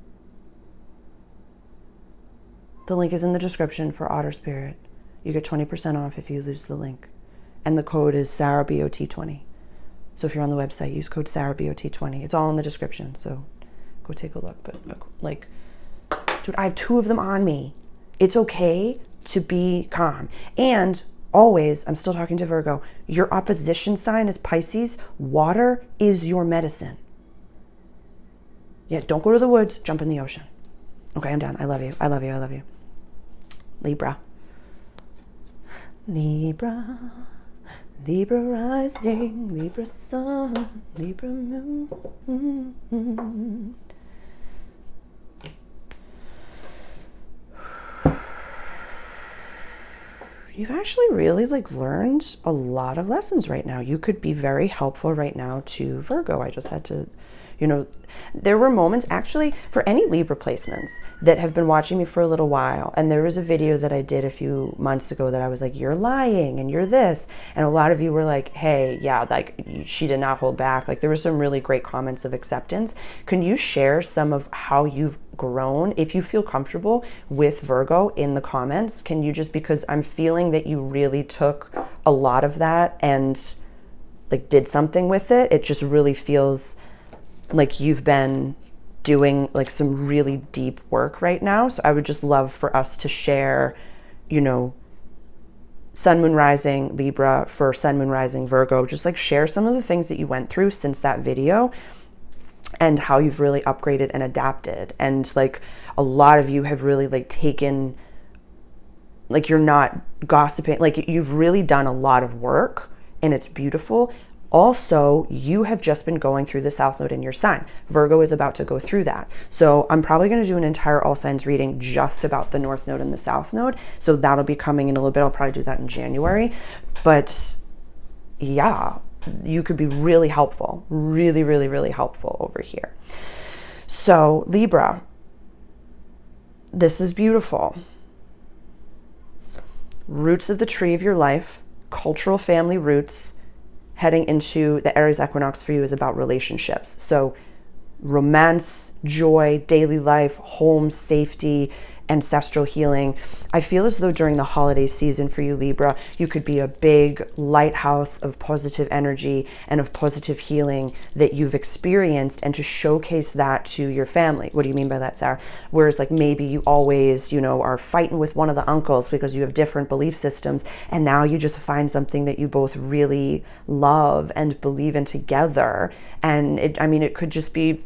The link is in the description for Otter Spirit. You get 20% off if you use the link. And the code is sarahbot20. So if you're on the website, use code sarahbot20. It's all in the description, so go take a look. But like, dude, I have 2 of them on me. It's okay to be calm. And always, I'm still talking to Virgo, your opposition sign is Pisces. Water is your medicine. Yeah, don't go to the woods, jump in the ocean. Okay, I'm done. I love you. I love you. I love you. Libra. Libra. Libra rising, Libra sun, Libra moon. You've actually really like learned a lot of lessons right now. You could be very helpful right now to Virgo. I just had to, you know, there were moments actually for any Libra placements that have been watching me for a little while. And there was a video that I did a few months ago that I was like, you're lying and you're this. And a lot of you were like, hey, yeah, like she did not hold back. Like there were some really great comments of acceptance. Can you share some of how you've grown, if you feel comfortable, with Virgo in the comments? Can you just, because I'm feeling that you really took a lot of that and like did something with it. It just really feels like you've been doing like some really deep work right now. So I would just love for us to share, you know, Sun, Moon, Rising, Libra for Sun, Moon, Rising, Virgo, just like share some of the things that you went through since that video and how you've really upgraded and adapted. And like a lot of you have really like taken, like you're not gossiping, like you've really done a lot of work and it's beautiful. Also, you have just been going through the South Node in your sign. Virgo is about to go through that. So I'm probably going to do an entire all signs reading just about the North Node and the South Node. So that'll be coming in a little bit. I'll probably do that in January. But yeah, you could be really helpful, really, really, really helpful over here. So Libra, this is beautiful. Roots of the tree of your life, cultural family roots. Heading into the Aries equinox for you is about relationships. So romance, joy, daily life, home, safety, ancestral healing. I feel as though during the holiday season for you, Libra, you could be a big lighthouse of positive energy and of positive healing that you've experienced, and to showcase that to your family. What do you mean by that, Sarah? Whereas like maybe you always, you know, are fighting with one of the uncles because you have different belief systems, and now you just find something that you both really love and believe in together. And it could just be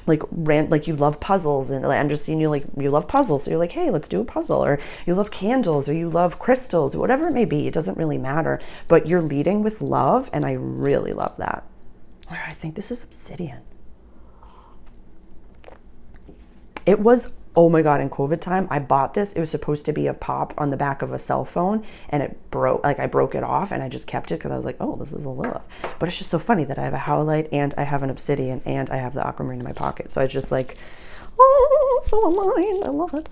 like you love puzzles, and I'm just seeing you like you love puzzles, so you're like, hey, let's do a puzzle, or you love candles, or you love crystals, or whatever it may be. It doesn't really matter, but you're leading with love, and I really love that. I think this is obsidian. It was, oh my God, in COVID time, I bought this. It was supposed to be a pop on the back of a cell phone, and it broke, like I broke it off, and I just kept it because I was like, oh, this is a Lilith. But it's just so funny that I have a howlite, and I have an obsidian, and I have the aquamarine in my pocket. So I just like, oh, so aligned. I love it.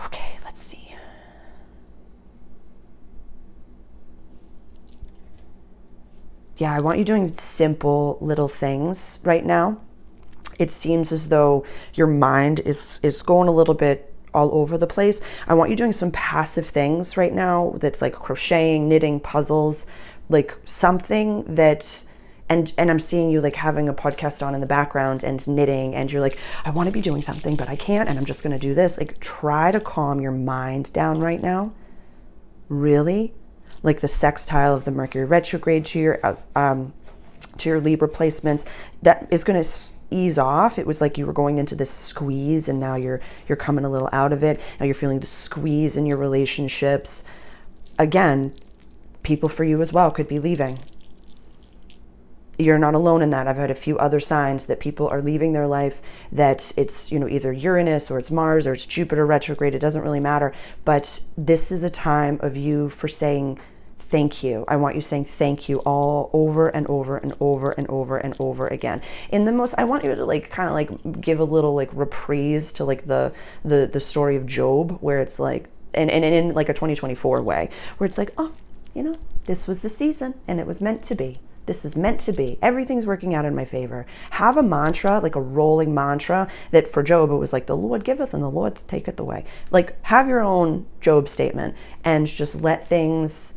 Okay, let's see. Yeah, I want you doing simple little things right now. It seems as though your mind is going a little bit all over the place. I want you doing some passive things right now that's like crocheting, knitting, puzzles, like something that, and I'm seeing you like having a podcast on in the background and knitting, and you're like, I want to be doing something, but I can't, and I'm just going to do this. Like try to calm your mind down right now. Really? Like the sextile of the Mercury retrograde to your Libra placements, that is going to ease off. It was like you were going into this squeeze, and now you're coming a little out of it. Now you're feeling the squeeze in your relationships. Again, people for you as well could be leaving. You're not alone in that. I've had a few other signs that people are leaving their life, that it's, you know, either Uranus or it's Mars or it's Jupiter retrograde. It doesn't really matter. But this is a time of you for saying thank you. I want you saying thank you all over and over and over and over and over again. I want you to like kind of like give a little like reprise to like the story of Job, where it's like, and in like a 2024 way, where it's like, oh, you know, this was the season and it was meant to be. This is meant to be. Everything's working out in my favor. Have a mantra, like a rolling mantra that for Job, it was like, the Lord giveth and the Lord taketh away. Like, have your own Job statement and just let things,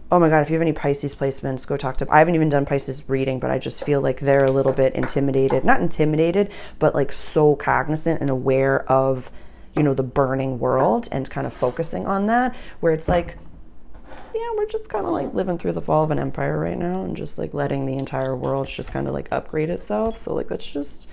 oh my God, if you have any Pisces placements, go talk to, I haven't even done Pisces reading, but I just feel like they're a little bit intimidated, not intimidated, but like so cognizant and aware of, you know, the burning world and kind of focusing on that, where it's like, yeah, we're just kind of like living through the fall of an empire right now and just like letting the entire world just kind of like upgrade itself. So like, let's just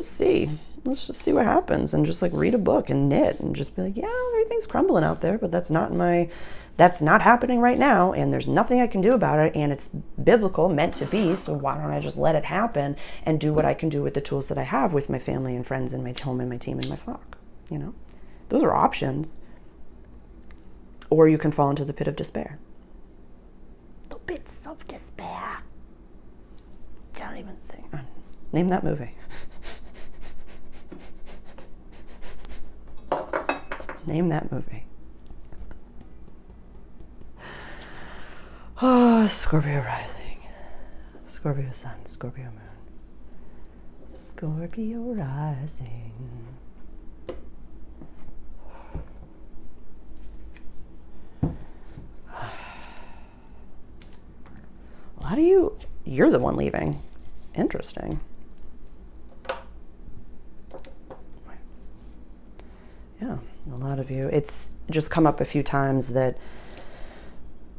see what happens, and just like read a book and knit and just be like, yeah, everything's crumbling out there, but that's not happening right now, and there's nothing I can do about it, and it's biblical, meant to be, so why don't I just let it happen and do what I can do with the tools that I have with my family and friends and my home and my team and my flock, you know? Those are options. Or you can fall into the pit of despair. The pits of despair. Don't even think. Name that movie. Name that movie. Oh, Scorpio rising. Scorpio sun, Scorpio moon. Scorpio rising. How do you're the one leaving. Interesting. Yeah, a lot of you. It's just come up a few times that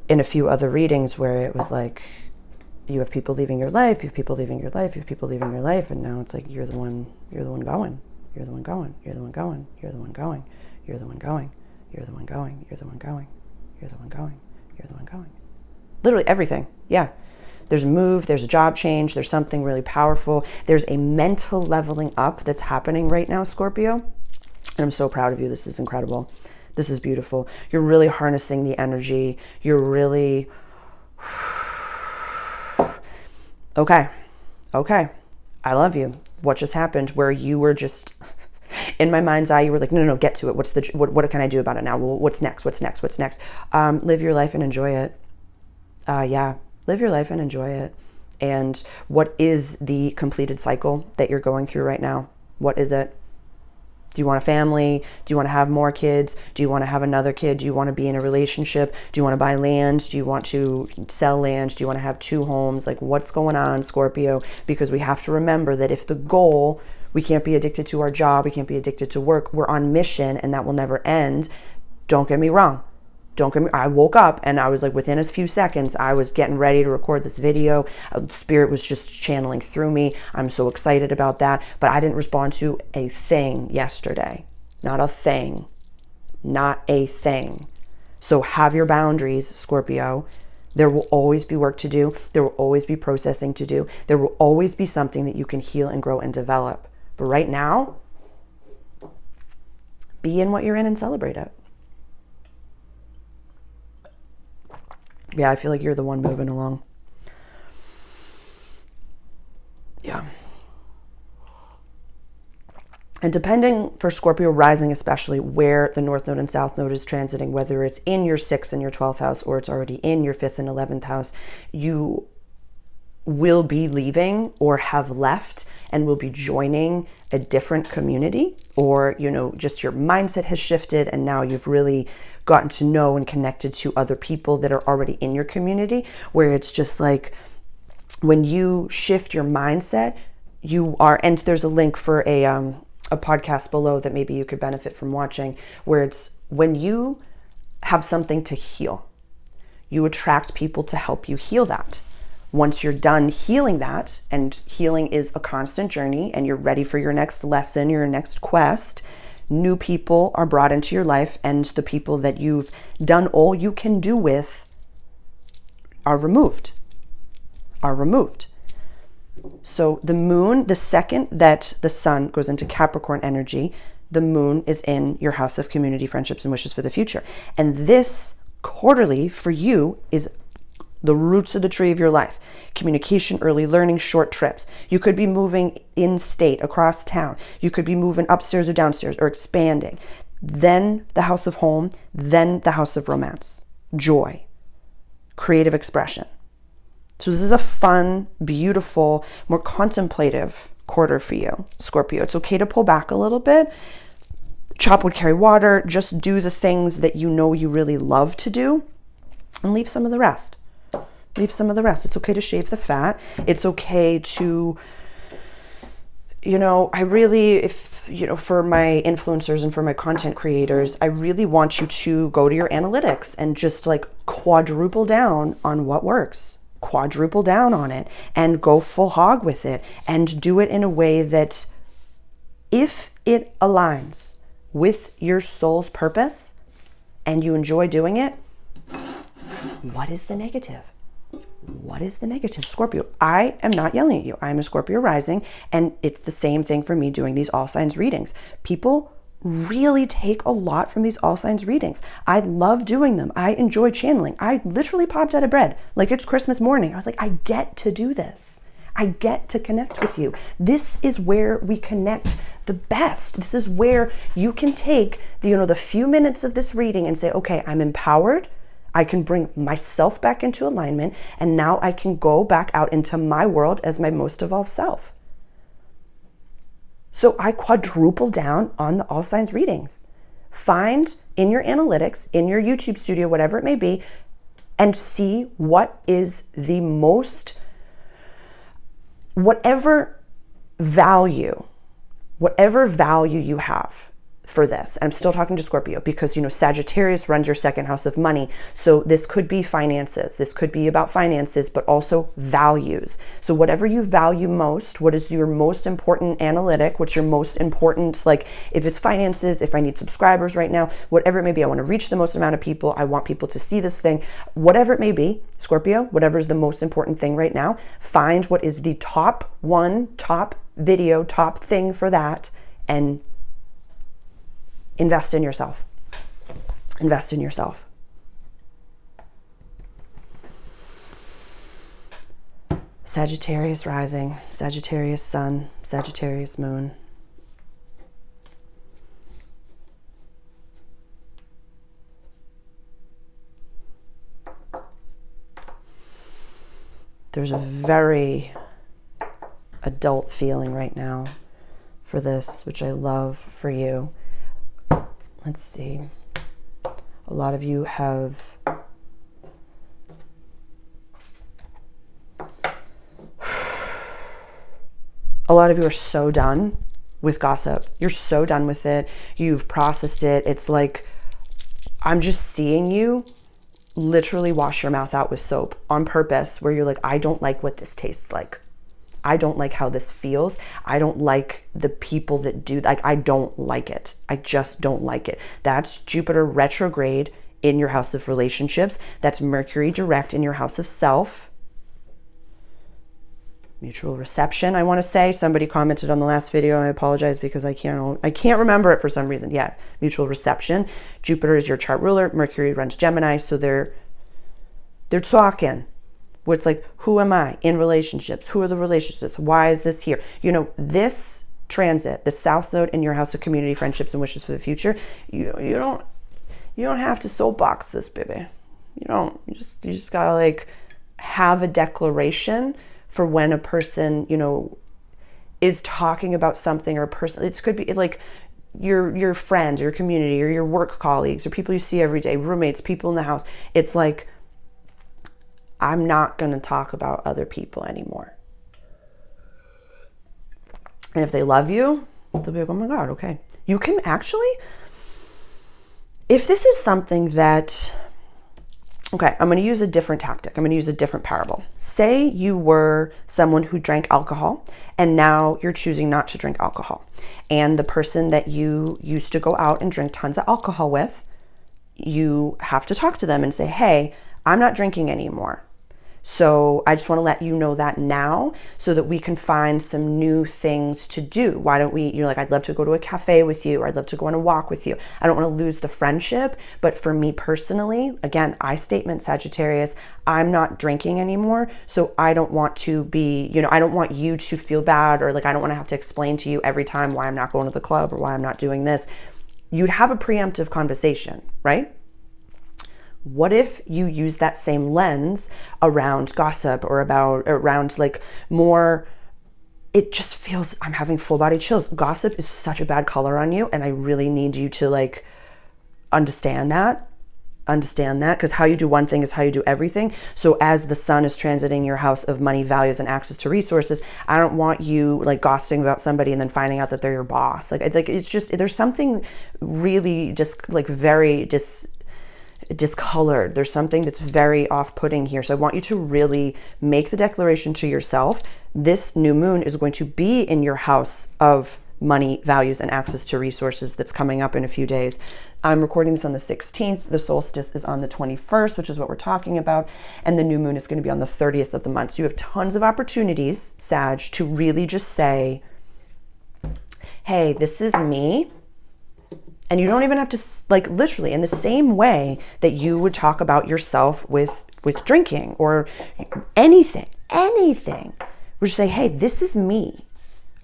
in a few other readings where it was like, you have people leaving your life, you have people leaving your life, you have people leaving your life, and now it's like you're the one going. You're the one going. You're the one going. You're the one going. You're the one going. You're the one going. You're the one going. You're the one going. You're the one going. Literally everything. Yeah. There's a move, there's a job change, there's something really powerful. There's a mental leveling up that's happening right now, Scorpio. And I'm so proud of you. This is incredible. This is beautiful. You're really harnessing the energy. You're really, okay. I love you. What just happened where you were just, in my mind's eye, you were like, no, get to it. What can I do about it now? Well, what's next? Live your life and enjoy it. Live your life and enjoy it. And what is the completed cycle that you're going through right now? What is it? Do you want a family? Do you want to have more kids? Do you want to have another kid? Do you want to be in a relationship? Do you want to buy land? Do you want to sell land? Do you want to have 2 homes? Like, what's going on, Scorpio? Because we have to remember that if the goal, we can't be addicted to our job, we can't be addicted to work, we're on mission and that will never end. Don't get me wrong. I woke up and I was like, within a few seconds, I was getting ready to record this video. Spirit was just channeling through me. I'm so excited about that. But I didn't respond to a thing yesterday. Not a thing. Not a thing. So have your boundaries, Scorpio. There will always be work to do. There will always be processing to do. There will always be something that you can heal and grow and develop. But right now, be in what you're in and celebrate it. Yeah, I feel like you're the one moving along. Yeah. And depending for Scorpio rising, especially where the North Node and South Node is transiting, whether it's in your 6th and your 12th house or it's already in your 5th and 11th house, you will be leaving or have left and will be joining a different community, or, you know, just your mindset has shifted and now you've really gotten to know and connected to other people that are already in your community, where it's just like when you shift your mindset, you are, and there's a link for a podcast below that maybe you could benefit from watching, where it's when you have something to heal, you attract people to help you heal that. Once you're done healing that, and healing is a constant journey, and you're ready for your next lesson, your next quest, new people are brought into your life, and the people that you've done all you can do with are removed. So the moon, the second that the sun goes into Capricorn energy, the moon is in your house of community, friendships, and wishes for the future. And this quarterly for you is the roots of the tree of your life. Communication, early learning, short trips. You could be moving in state, across town. You could be moving upstairs or downstairs or expanding. Then the house of home, then the house of romance, joy, creative expression. So this is a fun, beautiful, more contemplative quarter for you, Scorpio. It's okay to pull back a little bit. Chop wood, carry water. Just do the things that you know you really love to do and leave some of the rest. Leave some of the rest. It's okay to shave the fat. It's okay to, I really, for my influencers and for my content creators, I really want you to go to your analytics and just like quadruple down on what works. Quadruple down on it and go full hog with it and do it in a way that if it aligns with your soul's purpose and you enjoy doing it, what is the negative? What is the negative, Scorpio? I am not yelling at you. I'm a Scorpio rising, and it's the same thing for me doing these all signs readings. People really take a lot from these all signs readings. I love doing them. I enjoy channeling. I literally popped out of bed like it's Christmas morning. I was like, I get to do this. I get to connect with you. This is where we connect the best. This is where you can take the few minutes of this reading and say, okay, I'm empowered. I can bring myself back into alignment, and now I can go back out into my world as my most evolved self. So I quadruple down on the all signs readings. Find in your analytics, in your YouTube studio, whatever it may be, and see what is the most, whatever value you have for this. I'm still talking to Scorpio because, Sagittarius runs your second house of money. So this could be finances. This could be about finances, but also values. So whatever you value most, what is your most important analytic, what's your most important, like if it's finances, if I need subscribers right now, whatever it may be, I want to reach the most amount of people. I want people to see this thing, whatever it may be, Scorpio, whatever is the most important thing right now, find what is the top one, top video, top thing for that, and invest in yourself. Invest in yourself. Sagittarius rising, Sagittarius sun, Sagittarius moon. There's a very adult feeling right now for this, which I love for you. Let's see. A lot of you have are so done with gossip. You're so done with it. You've processed it. It's like, I'm just seeing you literally wash your mouth out with soap on purpose, where you're like, I don't like what this tastes like. I don't like how this feels. I don't like the people that do, like, I don't like it. I just don't like it. That's Jupiter retrograde in your house of relationships. That's Mercury direct in your house of self. Mutual reception, I want to say. Somebody commented on the last video. I apologize because I can't remember it for some reason. Yeah, mutual reception. Jupiter is your chart ruler. Mercury runs Gemini. So they're talking. Where it's like, who am I in relationships? Who are the relationships? Why is this here? This transit, the South Node in your house of community, friendships, and wishes for the future, you don't have to soapbox this, baby. You just gotta like have a declaration for when a person, is talking about something, or a person, it could be like your friends, your community, or your work colleagues, or people you see every day, roommates, people in the house. It's like, I'm not going to talk about other people anymore. And if they love you, they'll be like, oh my God, okay. You can actually, if this is something that, okay, I'm going to use a different tactic. I'm going to use a different parable. Say you were someone who drank alcohol, and now you're choosing not to drink alcohol. And the person that you used to go out and drink tons of alcohol with, you have to talk to them and say, hey, I'm not drinking anymore. So I just want to let you know that now, so that we can find some new things to do. Why don't we, I'd love to go to a cafe with you, or I'd love to go on a walk with you. I don't want to lose the friendship, but for me personally, again, I statement Sagittarius, I'm not drinking anymore. So I don't want to be, I don't want you to feel bad, or like, I don't want to have to explain to you every time why I'm not going to the club or why I'm not doing this. You'd have a preemptive conversation, right? What if you use that same lens around gossip or around like more, it just feels, I'm having full body chills. Gossip is such a bad color on you, and I really need you to like understand that, because how you do one thing is how you do everything. So as the sun is transiting your house of money, values, and access to resources, I don't want you like gossiping about somebody and then finding out that they're your boss. Like it's just, there's something really just like very discolored. There's something that's very off-putting here. So I want you to really make the declaration to yourself. This new moon is going to be in your house of money, values, and access to resources that's coming up in a few days. I'm recording this on the 16th. The solstice is on the 21st, which is what we're talking about. And the new moon is going to be on the 30th of the month. So you have tons of opportunities, Sag, to really just say, hey, this is me. And you don't even have to, like, literally in the same way that you would talk about yourself with drinking or anything. We just say, hey, this is me.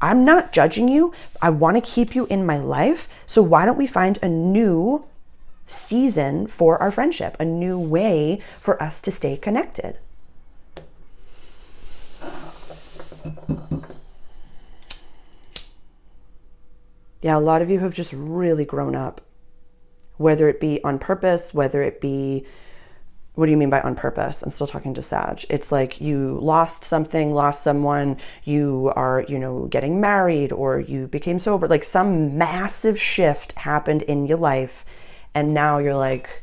I'm not judging you. I want to keep you in my life. So why don't we find a new season for our friendship, a new way for us to stay connected? Yeah, a lot of you have just really grown up, whether it be on purpose, whether it be, what do you mean by on purpose? I'm still talking to Sag. It's like you lost something, lost someone, you are, getting married, or you became sober, like some massive shift happened in your life. And now you're like,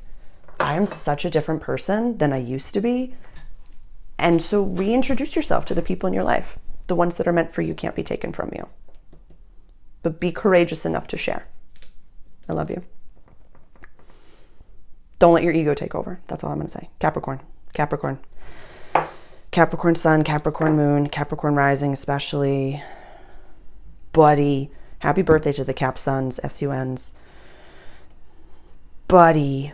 I am such a different person than I used to be. And so reintroduce yourself to the people in your life. The ones that are meant for you can't be taken from you. But be courageous enough to share. I love you. Don't let your ego take over. That's all I'm going to say. Capricorn. Capricorn sun, Capricorn moon, Capricorn rising especially. Buddy. Happy birthday to the Cap suns, SUNs. Buddy.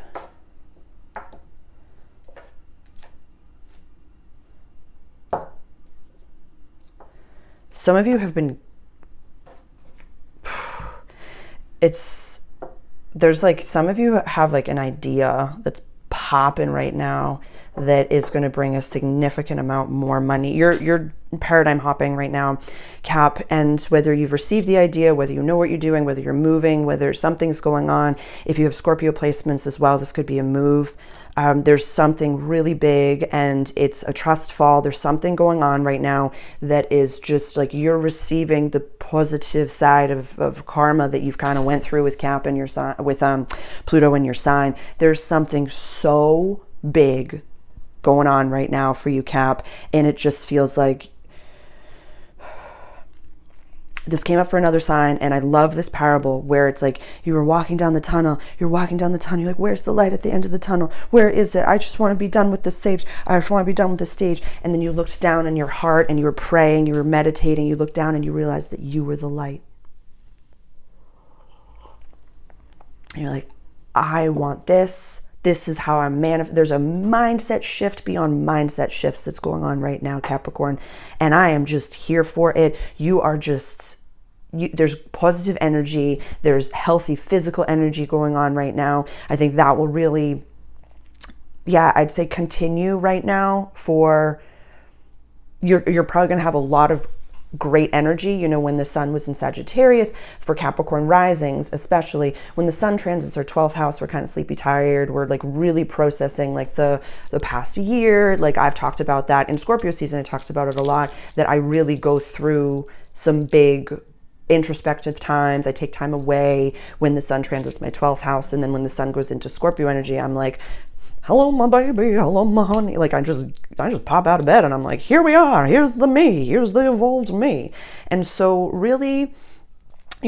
Some of you have been... There's like, some of you have like an idea that's popping right now that is going to bring a significant amount more money. You're paradigm hopping right now, Cap, and whether you've received the idea, whether you know what you're doing, whether you're moving, whether something's going on, if you have Scorpio placements as well, this could be a move. There's something really big and it's a trust fall. There's something going on right now that is just like you're receiving the positive side of karma that you've kind of went through with Cap and your sign, with Pluto in your sign. There's something so big going on right now for you, Cap, and it just feels like this came up for another sign. And I love this parable where it's like you were walking down the tunnel, you're like, where's the light at the end of the tunnel? Where is it? I just want to be done with this stage. I just want to be done with this stage. And then you looked down in your heart and you were praying, you were meditating, you looked down and you realized that you were the light. And you're like, I want this. This is how I'm there's a mindset shift beyond mindset shifts that's going on right now, Capricorn. And I am just here for it. You are just, there's positive energy. There's healthy physical energy going on right now. I think that will really, I'd say continue right now for, you're probably going to have a lot of great energy. When the sun was in Sagittarius, for Capricorn risings, especially when the sun transits our 12th house, we're kind of sleepy tired. We're like really processing like the past year. Like I've talked about that in Scorpio season. I talked about it a lot, that I really go through some big introspective times. I take time away when the sun transits my 12th house. And then when the sun goes into Scorpio energy, I'm like, hello, my baby. Hello, my honey. Like I just pop out of bed and I'm like, here we are. Here's the me. Here's the evolved me. And so really, I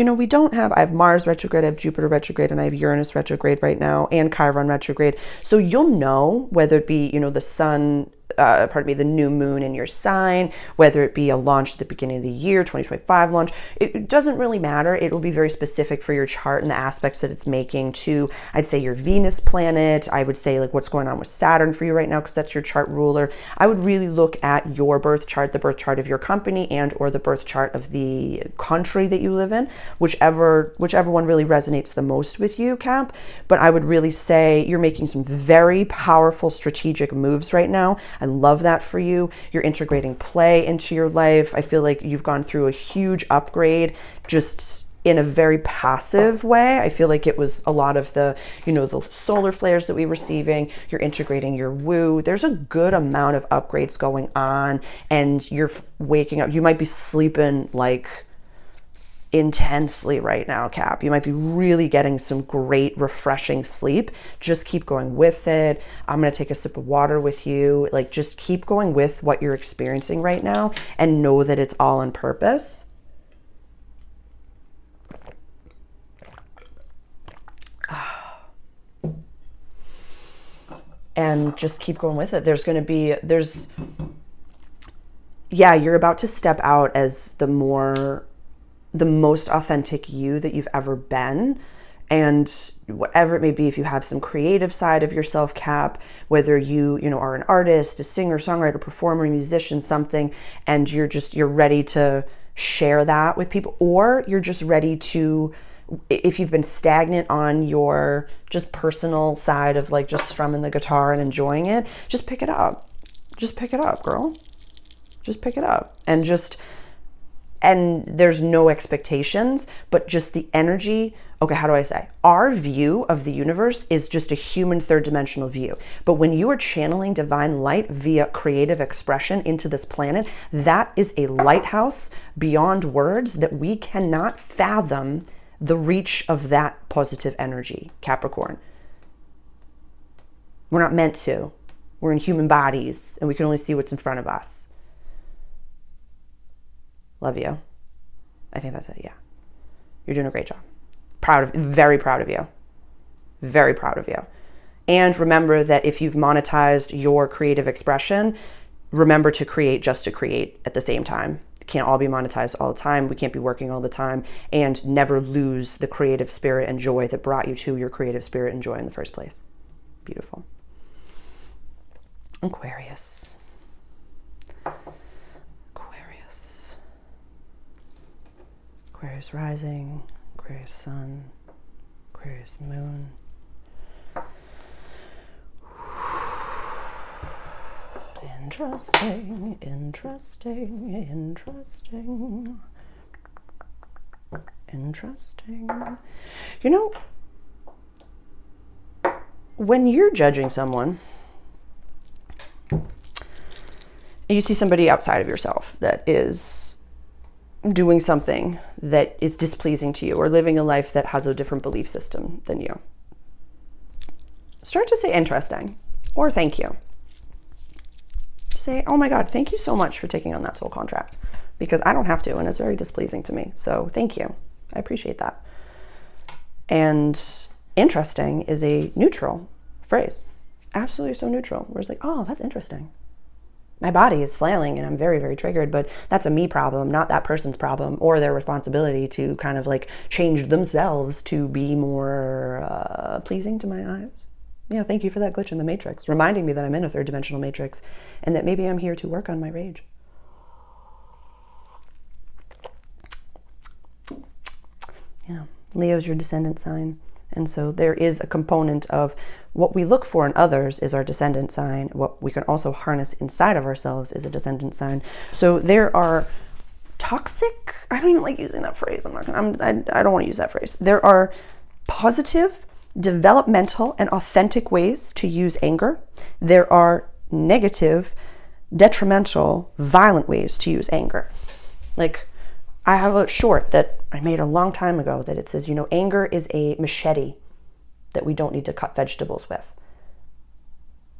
have Mars retrograde, I have Jupiter retrograde, and I have Uranus retrograde right now, and Chiron retrograde. So you'll know whether it be, the sun the new moon in your sign, whether it be a launch at the beginning of the year, 2025 launch. It doesn't really matter. It will be very specific for your chart and the aspects that it's making to, I'd say, your Venus planet. I would say like what's going on with Saturn for you right now, because that's your chart ruler. I would really look at your birth chart, the birth chart of your company, and or the birth chart of the country that you live in, whichever one really resonates the most with you, Cap. But I would really say you're making some very powerful strategic moves right now. I love that for you. You're integrating play into your life. I feel like you've gone through a huge upgrade just in a very passive way. I feel like it was a lot of the, the solar flares that we were receiving. You're integrating your woo. There's a good amount of upgrades going on, and you're waking up. You might be sleeping like intensely right now, Cap. You might be really getting some great, refreshing sleep. Just keep going with it. I'm going to take a sip of water with you. Like, just keep going with what you're experiencing right now and know that it's all on purpose. And just keep going with it. You're about to step out as the most authentic you that you've ever been. And whatever it may be, if you have some creative side of yourself, Cap, whether you are an artist, a singer, songwriter, performer, musician, something, and you're ready to share that with people, or you're just ready to, if you've been stagnant on your just personal side of like just strumming the guitar and enjoying it, just pick it up. Just pick it up, girl. Just pick it up. And there's no expectations, but just the energy. Okay, how do I say? Our view of the universe is just a human third dimensional view. But when you are channeling divine light via creative expression into this planet, that is a lighthouse beyond words that we cannot fathom the reach of that positive energy, Capricorn. We're not meant to. We're in human bodies and we can only see what's in front of us. Love you. I think that's it. Yeah. You're doing a great job. Very proud of you. Very proud of you. And remember that if you've monetized your creative expression, remember to create just to create at the same time. It can't all be monetized all the time. We can't be working all the time, and never lose the creative spirit and joy that brought you to your creative spirit and joy in the first place. Beautiful. Aquarius. Aquarius rising, Aquarius sun, Aquarius moon. Interesting. When you're judging someone, you see somebody outside of yourself that is doing something that is displeasing to you, or living a life that has a different belief system than you, start to say interesting or thank you. Say, oh my God, thank you so much for taking on that soul contract, because I don't have to, and it's very displeasing to me. So thank you. I appreciate that. And interesting is a neutral phrase. Absolutely so neutral. Where it's like, oh, that's interesting. My body is flailing and I'm very, very triggered, but that's a me problem, not that person's problem or their responsibility to kind of like change themselves to be more pleasing to my eyes. Yeah, thank you for that glitch in the matrix, reminding me that I'm in a third dimensional matrix and that maybe I'm here to work on my rage. Yeah, Leo's your descendant sign. And so there is a component of what we look for in others is our descendant sign. What we can also harness inside of ourselves is a descendant sign. So there are toxic, I don't even like using that phrase. I don't want to use that phrase. There are positive, developmental, and authentic ways to use anger. There are negative, detrimental, violent ways to use anger. Like, I have a short that I made a long time ago that it says, anger is a machete that we don't need to cut vegetables with.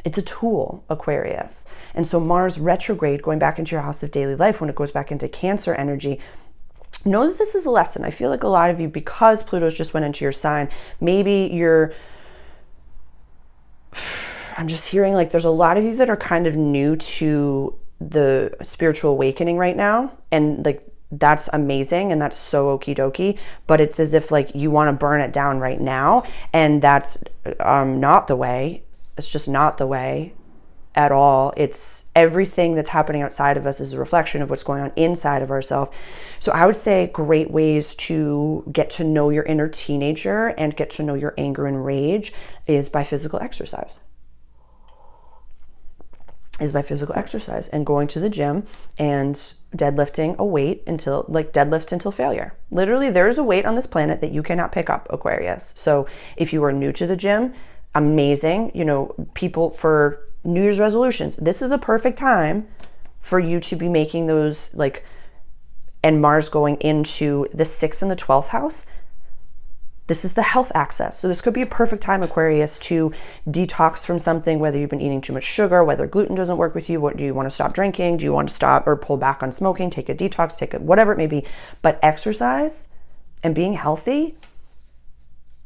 It's a tool, Aquarius. And so Mars retrograde, going back into your house of daily life, when it goes back into Cancer energy, know that this is a lesson. I feel like a lot of you, because Pluto's just went into your sign, maybe you're, I'm just hearing like there's a lot of you that are kind of new to the spiritual awakening right now. And like, that's amazing. And that's so okie dokie, but it's as if like you want to burn it down right now. And that's not the way. It's just not the way at all. It's everything that's happening outside of us is a reflection of what's going on inside of ourselves. So I would say great ways to get to know your inner teenager and get to know your anger and rage is by physical exercise. And going to the gym and deadlifting a weight until deadlift until failure. Literally, there's a weight on this planet that you cannot pick up, Aquarius. So if you are new to the gym, amazing. You know, people for New Year's resolutions, this is a perfect time for you to be making those, like, and Mars going into the 6th and the 12th house. This is the health axis. So this could be a perfect time, Aquarius, to detox from something, whether you've been eating too much sugar, whether gluten doesn't work with you, what do you want to stop drinking? Do you want to stop or pull back on smoking, take a detox, whatever it may be. But exercise and being healthy,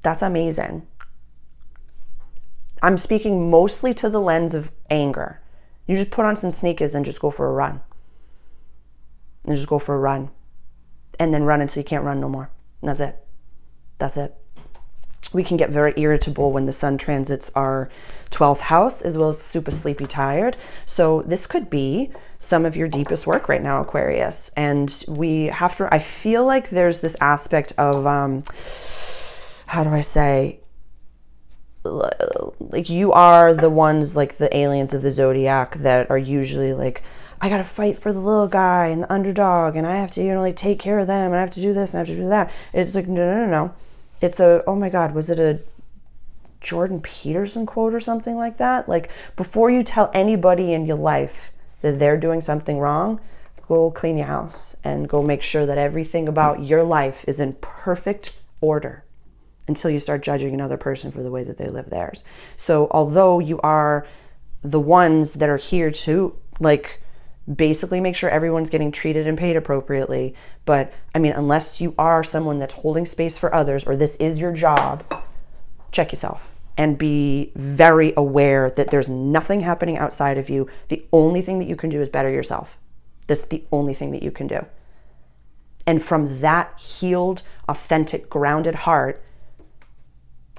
that's amazing. I'm speaking mostly to the lens of anger. You just put on some sneakers and just go for a run. And then run until you can't run no more. And that's it. We can get very irritable when the sun transits our 12th house, as well as super sleepy, tired. So this could be some of your deepest work right now, Aquarius. And we have to, I feel like there's this aspect of, how do I say, like you are the ones, like the aliens of the zodiac that are usually like, I gotta fight for the little guy and the underdog, and I have to, like take care of them, and I have to do this and I have to do that. It's like, no. It's oh my God, was it a Jordan Peterson quote or something like that? Like, before you tell anybody in your life that they're doing something wrong, go clean your house and go make sure that everything about your life is in perfect order until you start judging another person for the way that they live theirs. So although you are the ones that are here to, like, basically make sure everyone's getting treated and paid appropriately, but I mean, unless you are someone that's holding space for others, or this is your job, check yourself and be very aware that there's nothing happening outside of you. The only thing that you can do is better yourself. That's the only thing that you can do. And from that healed, authentic, grounded heart,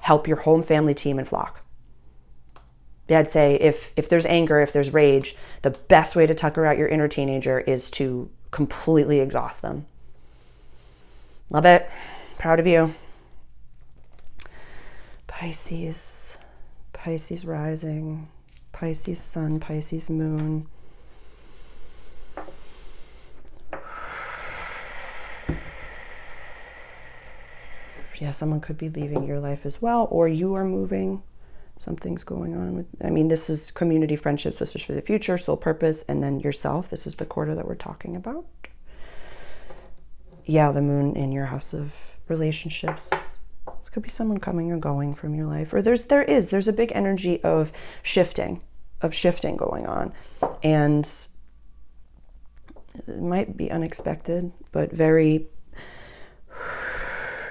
help your home, family, team, and flock. I'd say if there's anger, if there's rage, the best way to tucker out your inner teenager is to completely exhaust them. Love it. Proud of you. Pisces rising, Pisces sun, Pisces moon. Yeah, someone could be leaving your life as well, or you are moving. Something's going on with, I mean, this is community, friendships, wishes for the future, soul purpose, and then yourself. This is the quarter that we're talking about. Yeah, the moon in your house of relationships. This could be someone coming or going from your life. Or there's a big energy of shifting going on. And it might be unexpected, but very,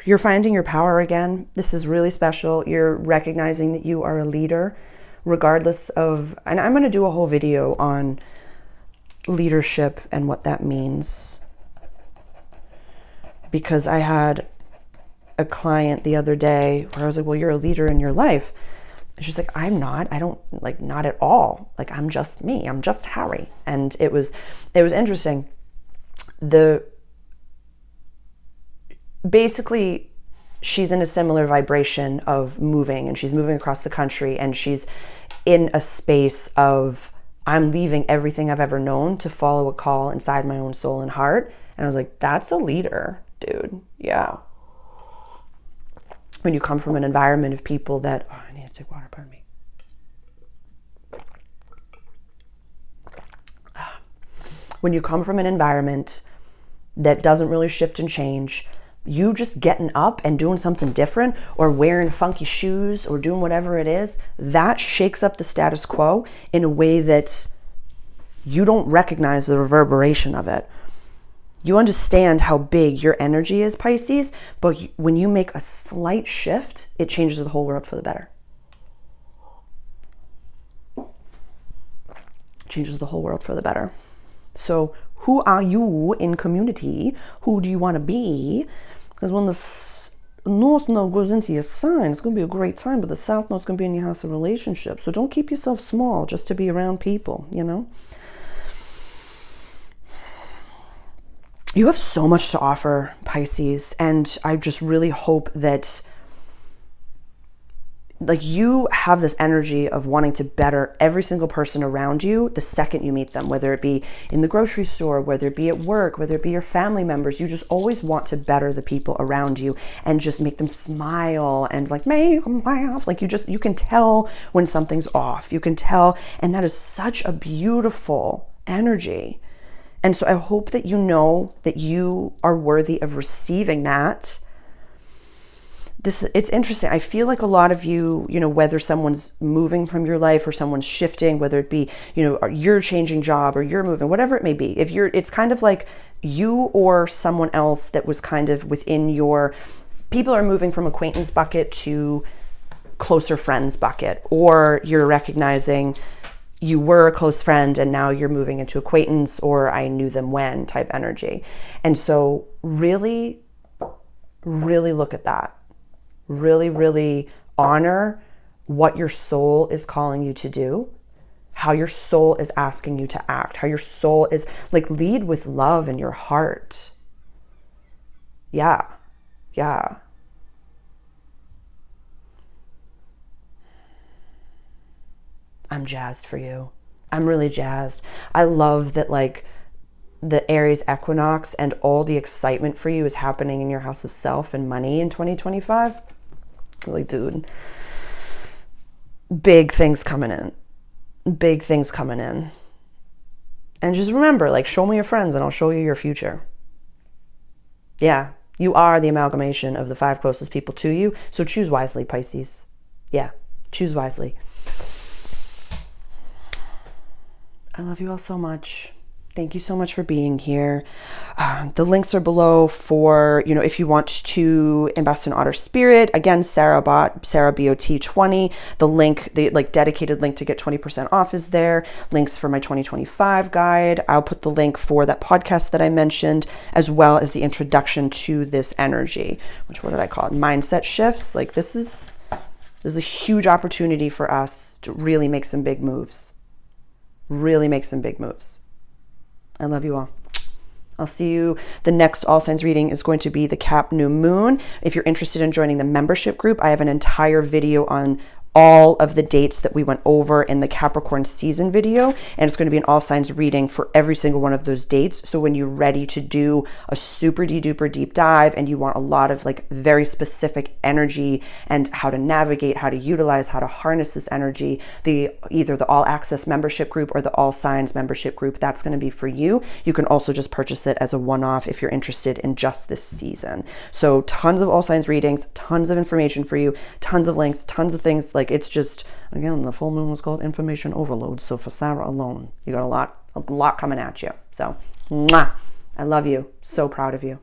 you're finding your power again. This is really special. You're recognizing that you are a leader, regardless of, and I'm going to do a whole video on leadership and what that means. Because I had a client the other day where I was like, well, you're a leader in your life. And she's like, I'm not. I don't, like, not at all. Like, I'm just me. I'm just Harry. And it was interesting. Basically, she's in a similar vibration of moving, and she's moving across the country, and she's in a space of, I'm leaving everything I've ever known to follow a call inside my own soul and heart. And I was like, that's a leader, dude. Yeah. When you come from an environment of people that, oh, I need to take water, pardon me. When you come from an environment that doesn't really shift and change, you just getting up and doing something different, or wearing funky shoes, or doing whatever it is, that shakes up the status quo in a way that you don't recognize the reverberation of it. You understand how big your energy is, Pisces, but when you make a slight shift, it changes the whole world for the better. changes the whole world for the better. So who are you in community? Who do you want to be? Because when the North Node goes into your sign, it's going to be a great time, but the South Node's going to be in your house of relationships. So don't keep yourself small just to be around people, you know? You have so much to offer, Pisces, and I just really hope that like you have this energy of wanting to better every single person around you the second you meet them, whether it be in the grocery store, whether it be at work, whether it be your family members. You just always want to better the people around you and just make them smile and like make them laugh. Like you can tell when something's off. You can tell, and that is such a beautiful energy. And so I hope that you know that you are worthy of receiving that. It's interesting. I feel like a lot of you, you know, whether someone's moving from your life or someone's shifting, whether it be, you know, or you're changing job or you're moving, whatever it may be, it's kind of like you or someone else that was kind of within your, people are moving from acquaintance bucket to closer friends bucket, or you're recognizing you were a close friend and now you're moving into acquaintance or I knew them when type energy. And so really, really look at that. Really, really honor what your soul is calling you to do, how your soul is asking you to act, how your soul is like, lead with love in your heart. Yeah. I'm jazzed for you. I'm really jazzed. I love that like the Aries equinox and all the excitement for you is happening in your house of self and money in 2025. Like, dude, big things coming in. Big things coming in. And just remember, like, show me your friends and I'll show you your future. Yeah, you are the amalgamation of the 5 closest people to you. So choose wisely, Pisces. Yeah, choose wisely. I love you all so much. Thank you so much for being here. The links are below for, you know, if you want to invest in Otter Spirit. Again, SarahBot20. The link, the like dedicated link to get 20% off is there. Links for my 2025 guide. I'll put the link for that podcast that I mentioned, as well as the introduction to this energy, which, what did I call it? Mindset shifts. Like this is a huge opportunity for us to really make some big moves. Really make some big moves. I love you all. I'll see you. The next All Signs reading is going to be the Cap New Moon. If you're interested in joining the membership group, I have an entire video on all of the dates that we went over in the Capricorn season video, and it's going to be an all signs reading for every single one of those dates. So when you're ready to do a super duper deep dive and you want a lot of like very specific energy and how to navigate, how to utilize, how to harness this energy, either the all access membership group or the all signs membership group, that's going to be for you. You can also just purchase it as a one-off if you're interested in just this season. So tons of all signs readings, tons of information for you, tons of links, tons of things. Like it's just, again, the full moon was called information overload. So for Sarah alone, you got a lot coming at you. So, mwah, I love you. So proud of you.